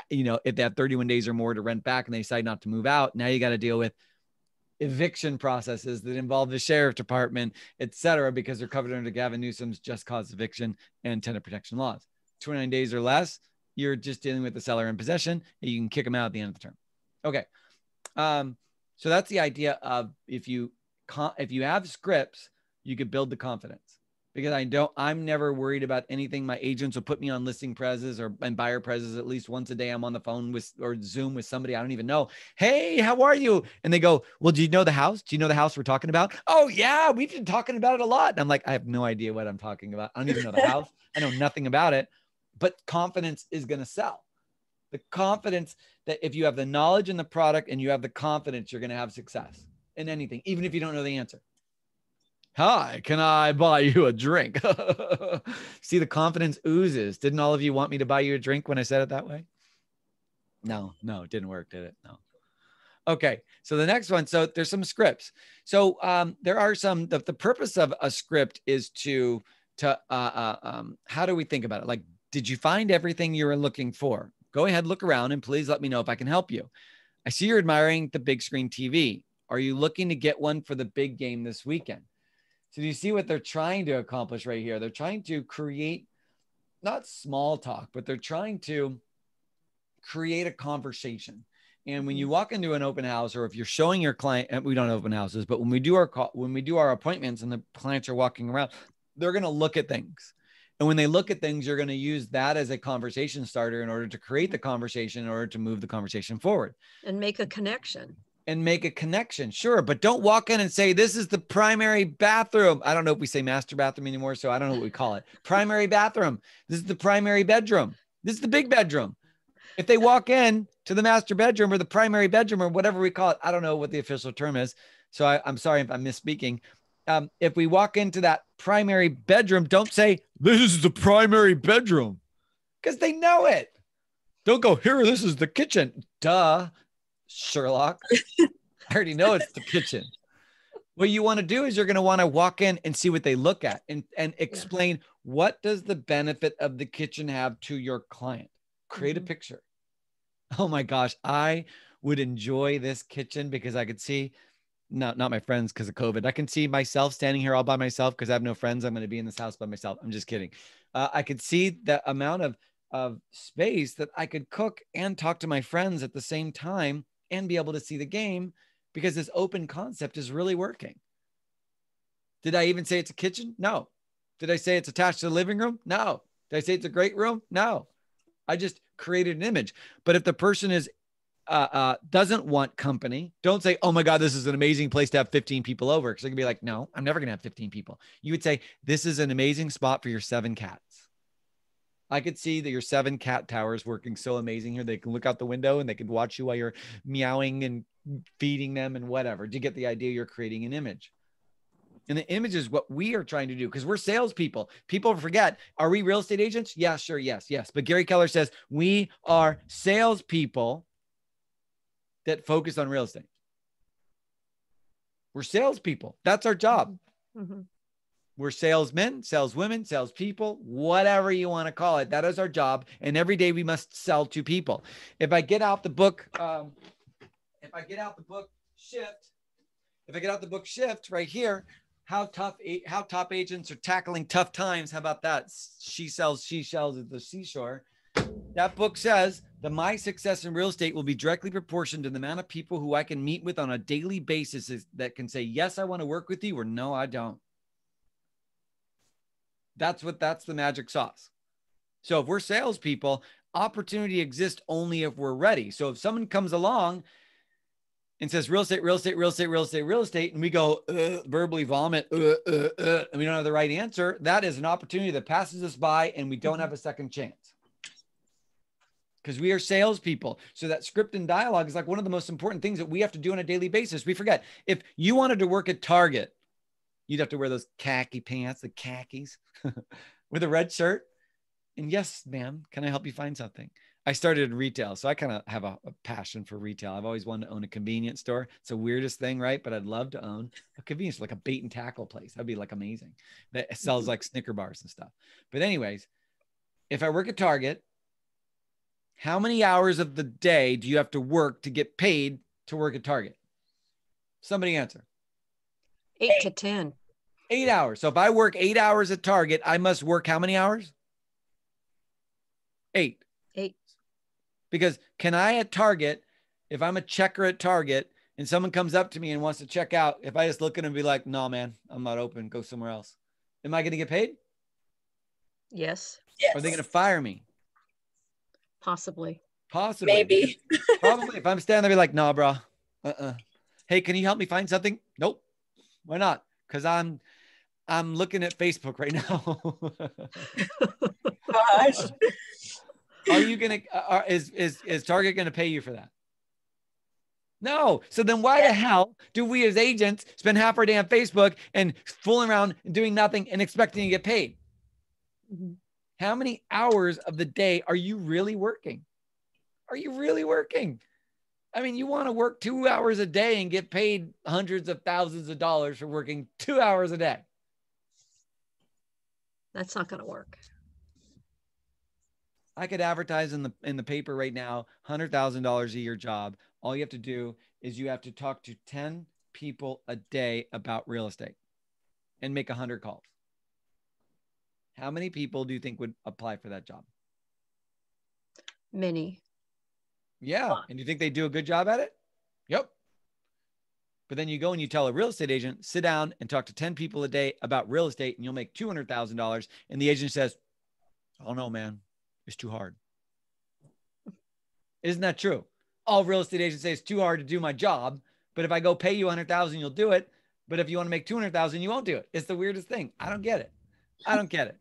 if they have 31 days or more to rent back and they decide not to move out, now you got to deal with eviction processes that involve the sheriff department, et cetera, because they're covered under Gavin Newsom's just cause eviction and tenant protection laws. 29 days or less, you're just dealing with the seller in possession and you can kick them out at the end of the term. Okay. So that's the idea of if you have scripts, you could build the confidence, because I'm never worried about anything. My agents will put me on listing prezes and buyer prezes at least once a day. I'm on the phone or Zoom with somebody I don't even know. Hey, how are you? And they go, well, do you know the house? Do you know the house we're talking about? Oh yeah, we've been talking about it a lot. And I'm like, I have no idea what I'm talking about. I don't even know the house. I know nothing about it, but confidence is going to sell. The confidence that if you have the knowledge in the product and you have the confidence, you're going to have success in anything, even if you don't know the answer. Hi, can I buy you a drink? See, the confidence oozes. Didn't all of you want me to buy you a drink when I said it that way? No, it didn't work, did it? No. Okay. So the next one. So there's some scripts. So there are some, the purpose of a script is how do we think about it? Like, did you find everything you were looking for? Go ahead, look around, and please let me know if I can help you. I see you're admiring the big screen TV. Are you looking to get one for the big game this weekend? So do you see what they're trying to accomplish right here? They're trying to create not small talk, but they're trying to create a conversation. And when you walk into an open house, or if you're showing your client, and we don't open houses, but when we do our appointments and the clients are walking around, they're going to look at things. And when they look at things, you're going to use that as a conversation starter in order to create the conversation, in order to move the conversation forward. And make a connection. Sure. But don't walk in and say, this is the primary bathroom. I don't know if we say master bathroom anymore, so I don't know what we call it. Primary bathroom. This is the primary bedroom. This is the big bedroom. If they walk in to the master bedroom or the primary bedroom or whatever we call it, I don't know what the official term is. So I'm sorry if I'm misspeaking. If we walk into that primary bedroom, don't say, this is the primary bedroom, because they know it. Don't go, here, this is the kitchen. Duh, Sherlock. I already know it's the kitchen. What you want to do is you're going to want to walk in and see what they look at and explain, what does the benefit of the kitchen have to your client? Create a picture. Oh my gosh, I would enjoy this kitchen because I could see, not my friends because of COVID. I can see myself standing here all by myself because I have no friends. I'm going to be in this house by myself. I'm just kidding. I could see the amount of space that I could cook and talk to my friends at the same time and be able to see the game, because this open concept is really working. Did I even say it's a kitchen? No. Did I say it's attached to the living room? No. Did I say it's a great room? No. I just created an image. But if the person doesn't want company, don't say, oh my God, this is an amazing place to have 15 people over. Because they're gonna be like, no, I'm never gonna have 15 people. You would say, this is an amazing spot for your 7 cats. I could see that your 7 cat towers working so amazing here. They can look out the window and they can watch you while you're meowing and feeding them and whatever. Do you get the idea? You're creating an image. And the image is what we are trying to do, because we're salespeople. People forget, are we real estate agents? Yeah, sure. Yes. But Gary Keller says we are salespeople that focus on real estate. We're salespeople. That's our job. Mm-hmm. We're salesmen, saleswomen, salespeople, whatever you want to call it. That is our job. And every day we must sell to people. If I get out the book, Shift right here, how top agents are tackling tough times. How about that? She sells seashells at the seashore. That book says that my success in real estate will be directly proportioned to the amount of people who I can meet with on a daily basis that can say, yes, I want to work with you, or no, I don't. That's the magic sauce. So if we're salespeople, opportunity exists only if we're ready. So if someone comes along and says real estate, and we go verbally vomit, and we don't have the right answer, that is an opportunity that passes us by and we don't have a second chance. Because we are salespeople. So that script and dialogue is like one of the most important things that we have to do on a daily basis. We forget, if you wanted to work at Target, you'd have to wear those khaki pants, the khakis, with a red shirt. And yes, ma'am, can I help you find something? I started in retail, so I kind of have a passion for retail. I've always wanted to own a convenience store. It's the weirdest thing, right? But I'd love to own a convenience, like a bait and tackle place. That'd be like amazing. That sells like Snicker bars and stuff. But anyways, if I work at Target, how many hours of the day do you have to work to get paid to work at Target? Somebody answer. 8 to 10. 8 hours. So if I work 8 hours at Target, I must work how many hours? 8. Because can I at Target, if I'm a checker at Target and someone comes up to me and wants to check out, if I just look at them and be like, no, man, I'm not open, go somewhere else. Am I going to get paid? Yes. Are they going to fire me? Possibly. Maybe. Probably. If I'm standing there, be like, nah, bro. Hey, can you help me find something? Nope. Why not? Because I'm looking at Facebook right now. Gosh. Are you gonna? Is Target gonna pay you for that? No. So then why the hell do we as agents spend half our day on Facebook and fooling around and doing nothing and expecting to get paid? Mm-hmm. How many hours of the day are you really working? Are you really working? I mean, you want to work 2 hours a day and get paid hundreds of thousands of dollars for working 2 hours a day. That's not going to work. I could advertise in the paper right now, $100,000 a year job. All you have to do is you have to talk to 10 people a day about real estate and make 100 calls. How many people do you think would apply for that job? Many. Yeah. And do you think they do a good job at it? Yep. But then you go and you tell a real estate agent, sit down and talk to 10 people a day about real estate and you'll make $200,000. And the agent says, oh no, man, it's too hard. Isn't that true? All real estate agents say it's too hard to do my job. But if I go pay you 100,000, you'll do it. But if you want to make 200,000, you won't do it. It's the weirdest thing. I don't get it. I don't get it.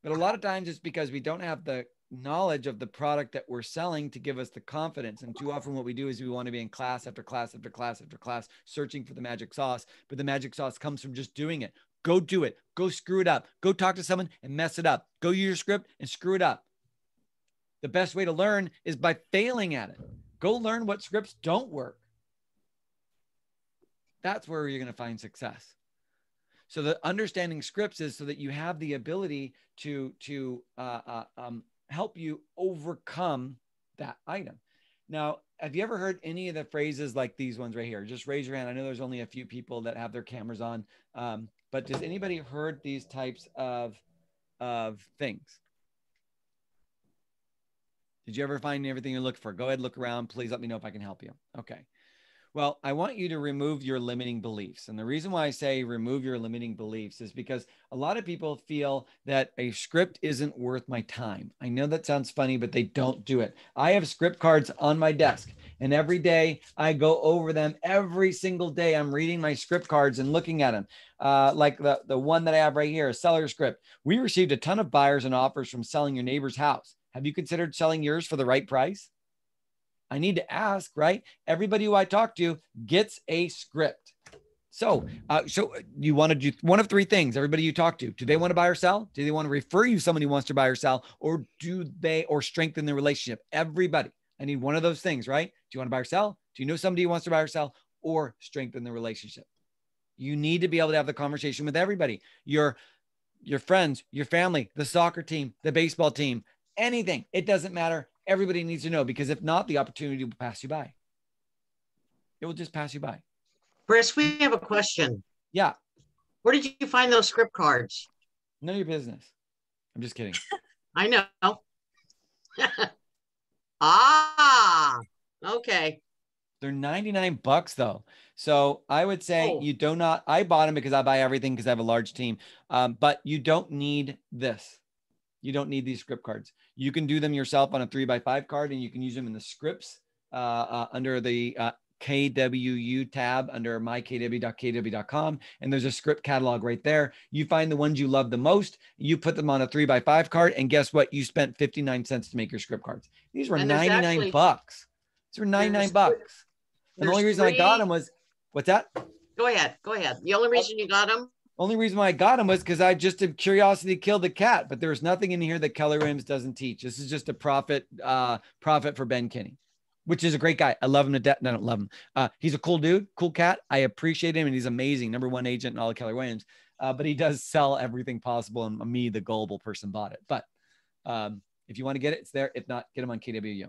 But a lot of times it's because we don't have the knowledge of the product that we're selling to give us the confidence. And too often what we do is we want to be in class after class after class after class, searching for the magic sauce. But the magic sauce comes from just doing it. Go do it. Go screw it up. Go talk to someone and mess it up. Go use your script and screw it up. The best way to learn is by failing at it. Go learn what scripts don't work. That's where you're going to find success. So the understanding scripts is so that you have the ability to help you overcome that item. Now, have you ever heard any of the phrases like these ones right here? Just raise your hand. I know there's only a few people that have their cameras on, but does anybody heard these types of things? Did you ever find everything you're looking for? Go ahead, look around. Please let me know if I can help you. Okay. Well, I want you to remove your limiting beliefs. And the reason why I say remove your limiting beliefs is because a lot of people feel that a script isn't worth my time. I know that sounds funny, but they don't do it. I have script cards on my desk, and every day I go over them. Every single day I'm reading my script cards and looking at them. Like the one that I have right here, a seller script. We received a ton of buyers and offers from selling your neighbor's house. Have you considered selling yours for the right price? I need to ask, right? Everybody who I talk to gets a script. So you want to do one of three things. Everybody you talk to, do they want to buy or sell? Do they want to refer you someone who wants to buy or sell? Or do they, or strengthen the relationship? Everybody. I need one of those things, right? Do you want to buy or sell? Do you know somebody who wants to buy or sell? Or strengthen the relationship? You need to be able to have the conversation with everybody. Your friends, your family, the soccer team, the baseball team, anything. It doesn't matter. Everybody needs to know, because if not, the opportunity will pass you by. It will just pass you by. Chris, we have a question. Yeah. Where did you find those script cards? None of your business. I'm just kidding. I know. Okay. They're $99 though. So I would say you do not, I bought them because I buy everything because I have a large team. But you don't need this. You don't need these script cards. You can do them yourself on a 3x5 card, and you can use them in the scripts under the KWU tab under mykw.kw.com. And there's a script catalog right there. You find the ones you love the most. You put them on a 3x5 card, and guess what? You spent 59 cents to make your script cards. These were $99. These were $99. And the only reason I got them was, what's that? Go ahead. The only reason you got them? Only reason why I got them was because I just did curiosity killed the cat, but there's nothing in here that Keller Williams doesn't teach. This is just a profit for Ben Kinney, which is a great guy. I love him to death. No, I don't love him. He's a cool dude, cool cat. I appreciate him, and he's amazing. #1 agent in all of Keller Williams. But he does sell everything possible, and me, the gullible person, bought it. But if you want to get it, it's there. If not, get them on KWU.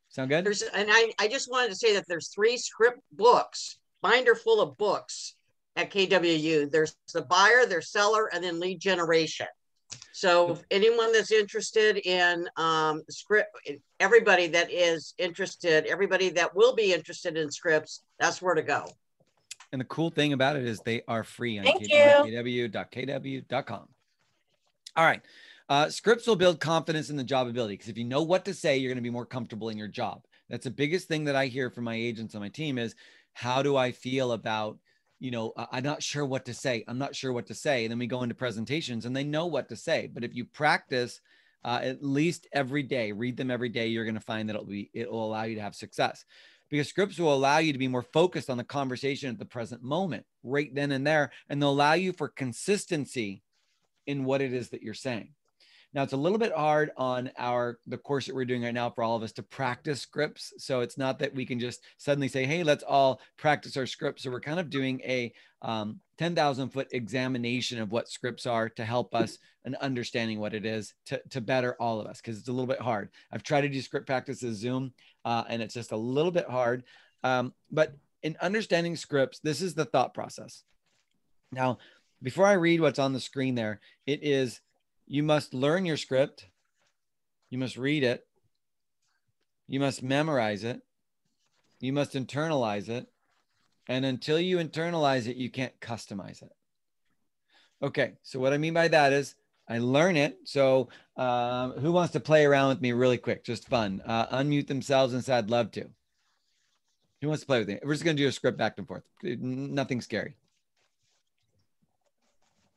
Sound good? I just wanted to say that there's 3 script books, binder full of books at KWU. There's the buyer, there's seller, and then lead generation. So if anyone that's interested in script, everybody that is interested, everybody that will be interested in scripts, that's where to go. And the cool thing about it is they are free on kw.kw.com. All right. Scripts will build confidence in the job ability, because if you know what to say, you're going to be more comfortable in your job. That's the biggest thing that I hear from my agents on my team is, how do I feel about, I'm not sure what to say. I'm not sure what to say. And then we go into presentations and they know what to say. But if you practice at least every day, read them every day, you're going to find that it will allow you to have success, because scripts will allow you to be more focused on the conversation at the present moment, right then and there. And they'll allow you for consistency in what it is that you're saying. Now, it's a little bit hard on the course that we're doing right now for all of us to practice scripts. So it's not that we can just suddenly say, hey, let's all practice our scripts. So we're kind of doing a 10,000-foot examination of what scripts are to help us in understanding what it is to better all of us, because it's a little bit hard. I've tried to do script practice as Zoom, and it's just a little bit hard. But in understanding scripts, this is the thought process. Now, before I read what's on the screen there, it is You must learn your script. You must read it. You must memorize it. You must internalize it. And until you internalize it, you can't customize it. Okay, so what I mean by that is I learn it. So who wants to play around with me really quick? Just fun. Unmute themselves and say, I'd love to. Who wants to play with me? We're just going to do a script back and forth. Nothing scary.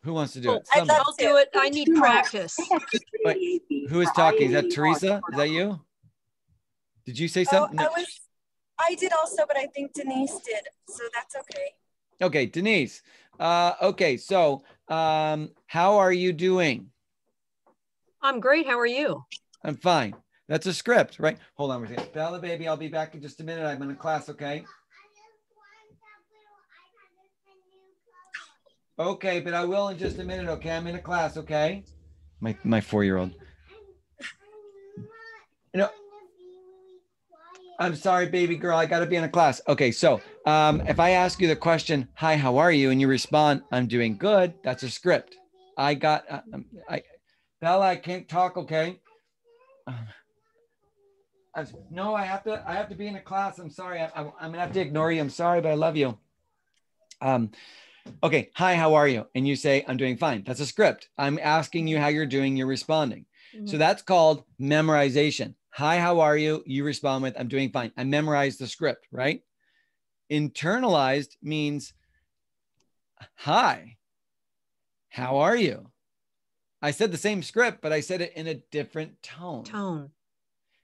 Who wants to do it? I'll do it. I need practice. Wait, who is talking? Is that Teresa? Is that you? Did you say something? No. I did also, but I think Denise did. So that's okay. Okay, Denise. Okay, so how are you doing? I'm great. How are you? I'm fine. That's a script, right? Hold on. We're saying, Bella, baby, I'll be back in just a minute. I'm in a class, okay? Okay, but I will in just a minute, okay? I'm in a class, okay? My 4-year-old. You know, I'm sorry, baby girl. I got to be in a class. Okay, so if I ask you the question, hi, how are you? And you respond, I'm doing good. That's a script. Bella, I can't talk, okay? No, I have to be in a class. I'm sorry. I'm gonna have to ignore you. I'm sorry, but I love you. Okay. Hi, how are you? And you say, I'm doing fine. That's a script. I'm asking you how you're doing. You're responding. Mm-hmm. So that's called memorization. Hi, how are you? You respond with, I'm doing fine. I memorized the script, right? Internalized means, hi, how are you? I said the same script, but I said it in a different tone.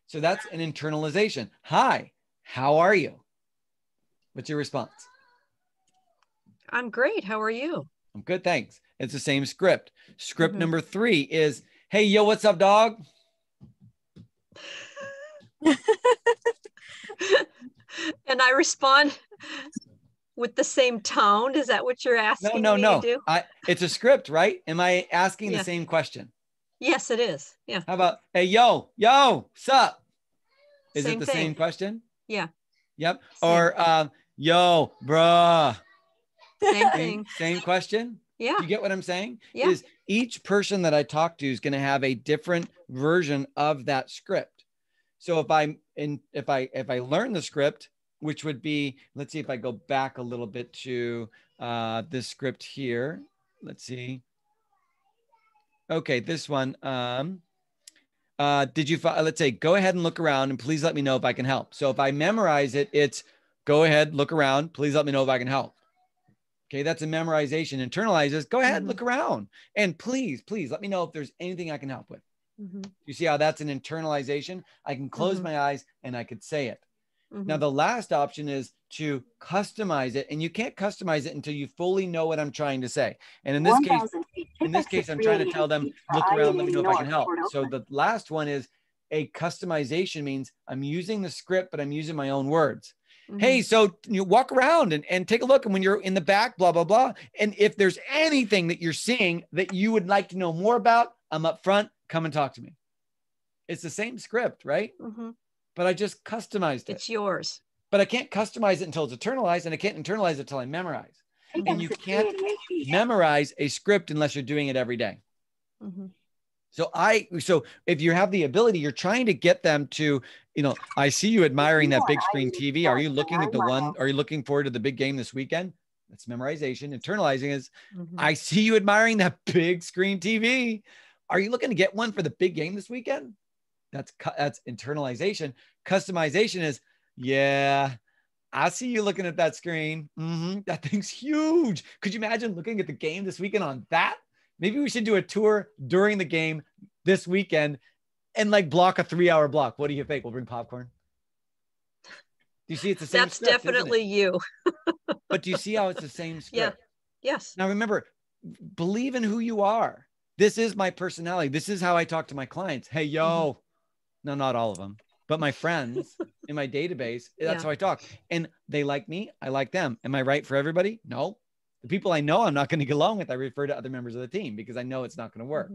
So that's an internalization. Hi, how are you? What's your response? I'm great. How are you? I'm good, thanks. It's the same script. Script number 3 is, hey, yo, what's up, dog? And I respond with the same tone. Is that what you're asking me to do? It's a script, right? Am I asking the same question? Yes, it is. Yeah. How about, hey, yo, sup? Is it the same question? Yeah. Yep. Same. Or, yo, bruh. Same thing. Same question? Yeah. Do you get what I'm saying? Yeah. Is each person that I talk to is going to have a different version of that script. So if I learn the script, which would be, let's see if I go back a little bit to this script here. Let's see. Okay, this one. Let's say, go ahead and look around and please let me know if I can help. So if I memorize it, it's go ahead, look around. Please let me know if I can help. Okay, that's a memorization. Internalizes, go ahead, look around. And please let me know if there's anything I can help with. You see how that's an internalization? I can close my eyes and I could say it. Now, the last option is to customize it. And you can't customize it until you fully know what I'm trying to say. And in this case, I'm trying to tell them, look around, let me know if I can help. So the last one is a customization means I'm using the script, but I'm using my own words. Hey, so you walk around and take a look. And when you're in the back, blah, blah, blah. And if there's anything that you're seeing that you would like to know more about, I'm up front. Come and talk to me. It's the same script, right? But I just customized it. It's yours. But I can't customize it until it's internalized, and I can't internalize it until I memorize. And you can't memorize a script unless you're doing it every day. So if you have the ability, you're trying to get them to, I see you admiring that big screen TV. Are you looking at are you looking forward to the big game this weekend? That's memorization. Internalizing is, I see you admiring that big screen TV. Are you looking to get one for the big game this weekend? That's internalization. Customization is, yeah, I see you looking at that screen. That thing's huge. Could you imagine looking at the game this weekend on that? Maybe we should do a tour during the game this weekend and block a 3-hour block. What do you think? We'll bring popcorn. Do you see it's the same That's script, definitely you. But do you see how it's the same script? Yeah. Yes. Now remember, believe in who you are. This is my personality. This is how I talk to my clients. Hey, yo. No, not all of them, but my friends in my database, that's how I talk. And they like me. I like them. Am I right for everybody? No. The people I know I'm not going to get along with, I refer to other members of the team because I know it's not going to work.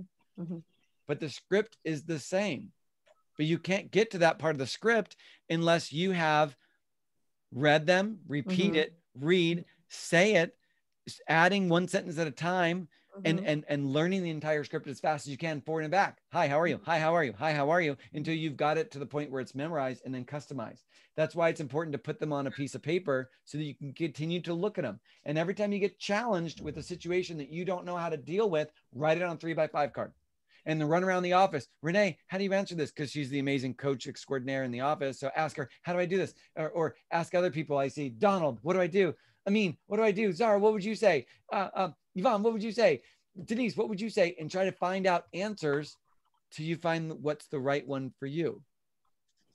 But the script is the same. But you can't get to that part of the script unless you have read them, repeat it, read, say it, adding one sentence at a time, and learning the entire script as fast as you can, forward and back. Hi, how are you? Hi, how are you? Hi, how are you? Until you've got it to the point where it's memorized and then customized. That's why it's important to put them on a piece of paper so that you can continue to look at them. And every time you get challenged with a situation that you don't know how to deal with, write it on a 3x5 card. And then run around the office. Renee, how do you answer this? Because she's the amazing coach extraordinaire in the office. So ask her, how do I do this? Or ask other people I see, Donald, what do I do? Amin, what do I do? Zara, what would you say? Yvonne, what would you say? Denise, what would you say? And try to find out answers till you find what's the right one for you.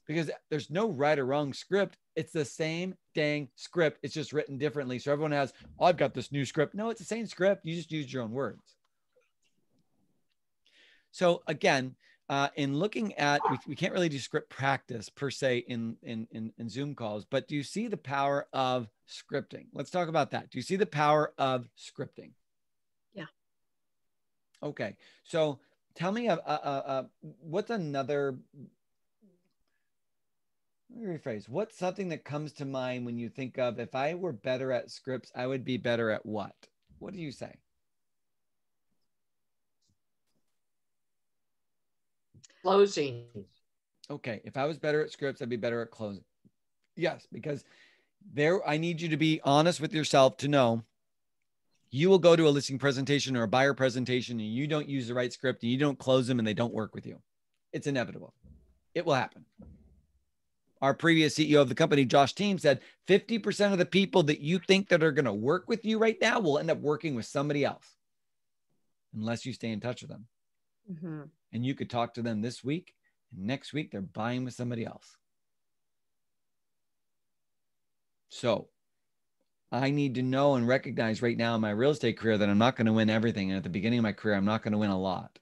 Because there's no right or wrong script. It's the same dang script. It's just written differently. So everyone has, oh, I've got this new script. No, it's the same script. You just used your own words. So again, in looking at, we can't really do script practice per se in Zoom calls, but do you see the power of scripting? Let's talk about that. Do you see the power of scripting? Yeah. Okay. So tell me, what's another, let me rephrase, what's something that comes to mind when you think of, if I were better at scripts, I would be better at what? What do you say? Closing. Okay. If I was better at scripts, I'd be better at closing. Yes, because I need you to be honest with yourself to know you will go to a listing presentation or a buyer presentation and you don't use the right script and you don't close them and they don't work with you. It's inevitable. It will happen. Our previous CEO of the company, Josh Team, said 50% of the people that you think that are going to work with you right now will end up working with somebody else unless you stay in touch with them. Mm-hmm. And you could talk to them this week, and next week they're buying with somebody else. So I need to know and recognize right now in my real estate career that I'm not going to win everything. And at the beginning of my career, I'm not going to win a lot.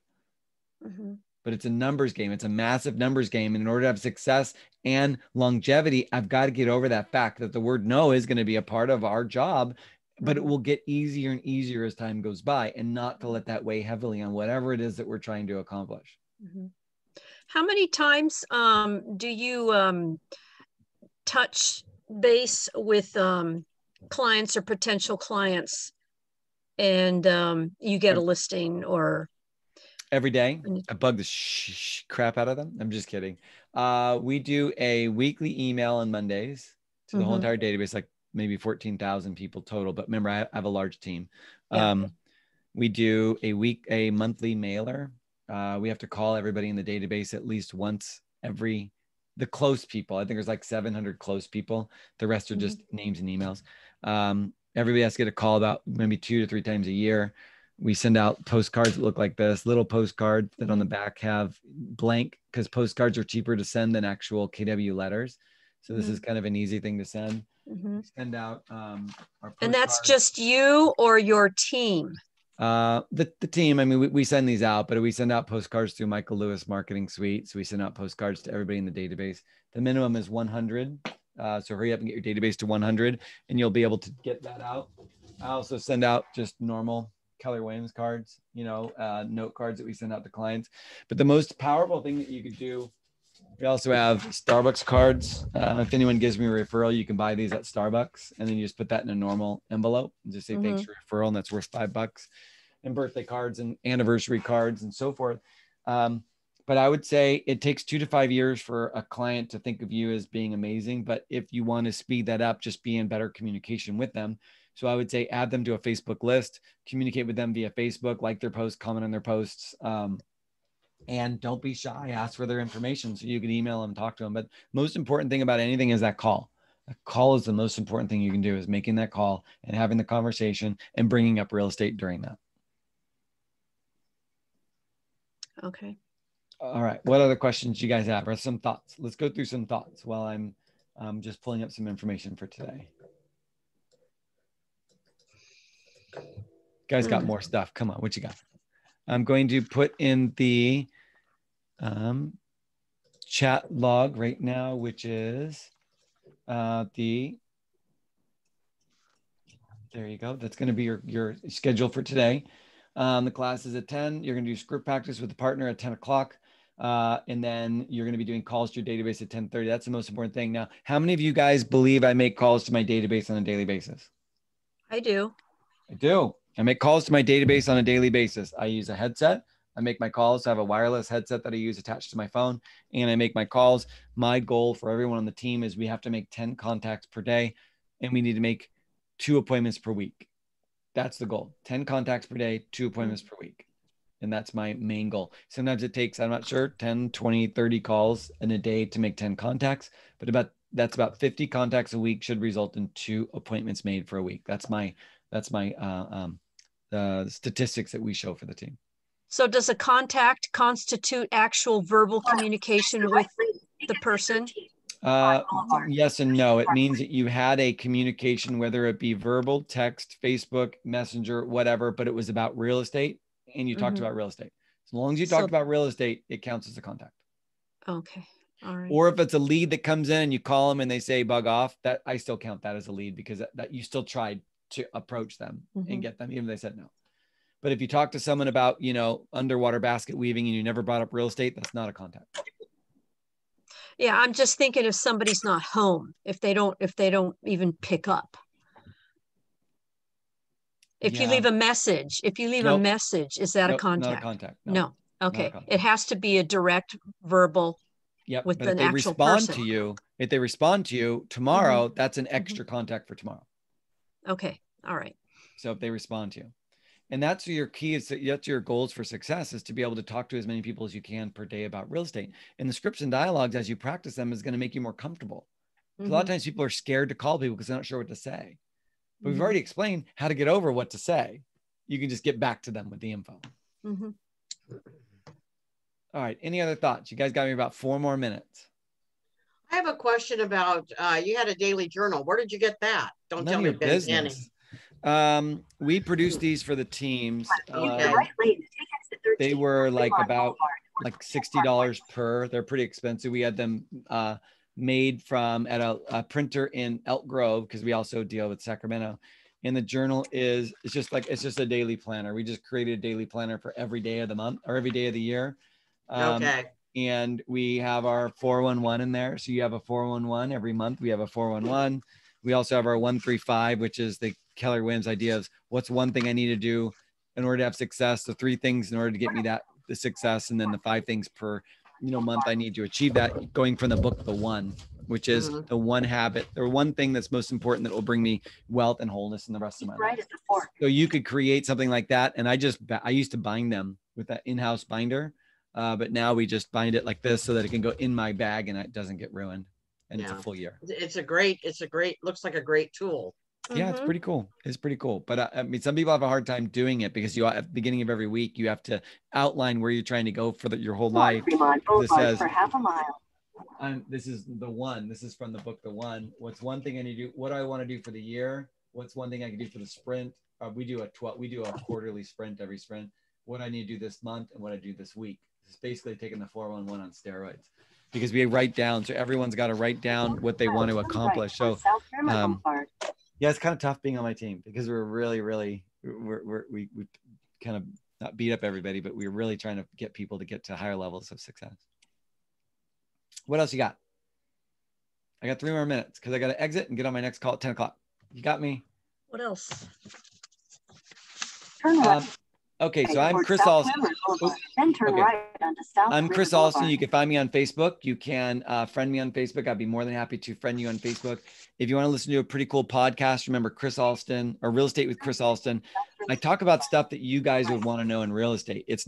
Mm-hmm. But it's a numbers game. It's a massive numbers game. And in order to have success and longevity, I've got to get over that fact that the word no is going to be a part of our job, but it will get easier and easier as time goes by, and not to let that weigh heavily on whatever it is that we're trying to accomplish. Mm-hmm. How many times do you touch base with clients or potential clients and you get a listing? Or every day? I bug the crap out of them. I'm just kidding. We do a weekly email on Mondays to the whole entire database, like maybe 14,000 people total. But remember, I have a large team. Yeah. We do a monthly mailer. We have to call everybody in the database at least once the close people. I think there's like 700 close people. The rest are just names and emails. Everybody has to get a call about maybe 2 to 3 times a year. We send out postcards that look like this, little postcards that on the back have blank, because postcards are cheaper to send than actual KW letters. So this is kind of an easy thing to send. We send out our postcards. And that's just you or your team? The team. I mean, we send these out, but we send out postcards through Michael Lewis Marketing Suite. So we send out postcards to everybody in the database. The minimum is 100. So hurry up and get your database to 100 and you'll be able to get that out. I also send out just normal Keller Williams cards, note cards that we send out to clients. But the most powerful thing that you could do, we also have Starbucks cards. If anyone gives me a referral, you can buy these at Starbucks, and then you just put that in a normal envelope and just say thanks for referral, and that's worth $5. And birthday cards and anniversary cards and so forth. But I would say it takes 2 to 5 years for a client to think of you as being amazing. But if you want to speed that up, just be in better communication with them. So I would say add them to a Facebook list, communicate with them via Facebook, like their posts, comment on their posts, and don't be shy. Ask for their information so you can email them, talk to them. But most important thing about anything is that call. A call is the most important thing you can do, is making that call and having the conversation and bringing up real estate during that. Okay. All right. What other questions do you guys have, or some thoughts? Let's go through some thoughts while I'm just pulling up some information for today. Guys got more stuff. Come on. What you got? I'm going to put in the chat log right now, which is there you go. That's going to be your schedule for today. The class is at 10. You're going to do script practice with the partner at 10 o'clock. And then you're going to be doing calls to your database at 10:30. That's the most important thing. Now, how many of you guys believe I make calls to my database on a daily basis? I do. I do. I make calls to my database on a daily basis. I use a headset. I make my calls. I have a wireless headset that I use attached to my phone, and I make my calls. My goal for everyone on the team is we have to make 10 contacts per day, and we need to make 2 appointments per week. That's the goal. 10 contacts per day, 2 appointments per week. And that's my main goal. Sometimes it takes, I'm not sure, 10, 20, 30 calls in a day to make 10 contacts, but that's about 50 contacts a week should result in 2 appointments made for a week. That's my statistics that we show for the team. So does a contact constitute actual verbal communication with the person? Yes and no. It means that you had a communication, whether it be verbal, text, Facebook, Messenger, whatever, but it was about real estate and you talked about real estate. As long as you talked about real estate, it counts as a contact. Okay. All right. Or if it's a lead that comes in and you call them and they say bug off, that I still count that as a lead because that you still tried to approach them and get them, even if they said no. But if you talk to someone about, underwater basket weaving and you never brought up real estate, that's not a contact. Yeah, I'm just thinking if somebody's not home, if they don't even pick up. If you leave a message, is that a contact? Not a contact. No. Okay. It has to be a direct verbal. Yep. With but an if they actual respond person. to you, if they respond to you tomorrow, that's an extra contact for tomorrow. Okay. All right. So if they respond to you. And that's your key is that's your goals for success is to be able to talk to as many people as you can per day about real estate. And the scripts and dialogues, as you practice them, is going to make you more comfortable. So a lot of times people are scared to call people because they're not sure what to say. But we've already explained how to get over what to say. You can just get back to them with the info. All right. Any other thoughts? You guys got me about 4 more minutes. I have a question about, you had a daily journal. Where did you get that? Don't None tell of me your Ben business. We produce these for the teams. Okay. They were like about $60 per. They're pretty expensive. We had them made from at a printer in Elk Grove because we also deal with Sacramento. And the journal it's just a daily planner. We just created a daily planner for every day of the month or every day of the year. Okay. And we have our 411 in there. So you have a 411 every month. We have a 411. We also have our 135, which is the Keller Williams idea of what's one thing I need to do in order to have success. The 3 things in order to get me the success. And then the 5 things per, month I need to achieve that, going from the book, The One, which is the one habit or one thing that's most important that will bring me wealth and wholeness in the rest of my life. So you could create something like that. And I used to bind them with that in-house binder. But now we just bind it like this so that it can go in my bag and it doesn't get ruined. And it's a full year. Looks like a great tool. Yeah, it's pretty cool. It's pretty cool. But some people have a hard time doing it because at the beginning of every week, you have to outline where you're trying to go for your whole life. This says, for half a mile. This is the one. This is from the book, The One. What's one thing I need to do? What do I want to do for the year? What's one thing I can do for the sprint? We do a quarterly sprint, every sprint. What I need to do this month and what I do this week. It's basically taking the 411 on steroids. Because we write down, so everyone's got to write down what they want to accomplish. So, yeah, it's kind of tough being on my team because we're really, we kind of not beat up everybody, but we're really trying to get people to get to higher levels of success. What else you got? I got 3 more minutes because I got to exit and get on my next call at 10 o'clock. You got me? What else? Okay, so I'm Chris Alston. I'm Chris Alston. You can find me on Facebook. You can friend me on Facebook. I'd be more than happy to friend you on Facebook. If you want to listen to a pretty cool podcast, remember Chris Alston or Real Estate with Chris Alston. I talk about stuff that you guys would want to know in real estate. It's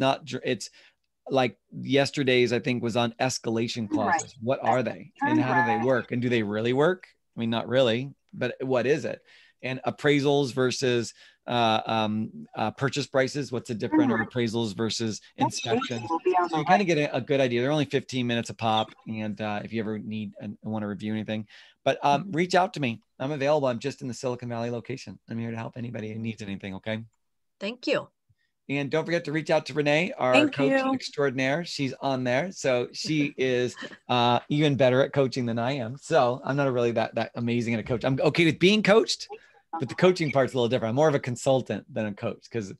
like yesterday's, I think, was on escalation clauses. What are they and how do they work? And do they really work? I mean, not really, but what is it? And appraisals versus purchase prices. What's the difference of appraisals versus inspections? So you kind of get a good idea. They're only 15 minutes a pop. And if you ever need and want to review anything, but reach out to me. I'm available. I'm just in the Silicon Valley location. I'm here to help anybody who needs anything. Okay. Thank you. And don't forget to reach out to Renee, our coach extraordinaire. She's on there. So she is even better at coaching than I am. So I'm not really that amazing at a coach. I'm okay with being coached, but the coaching part's a little different. I'm more of a consultant than a coach because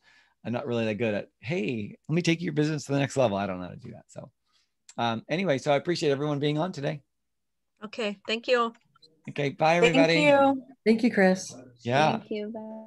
I'm not really that good at, hey, let me take your business to the next level. I don't know how to do that. So anyway, so I appreciate everyone being on today. Okay. Thank you. Okay. Bye, everybody. Thank you, Chris. Yeah. Thank you. Bye.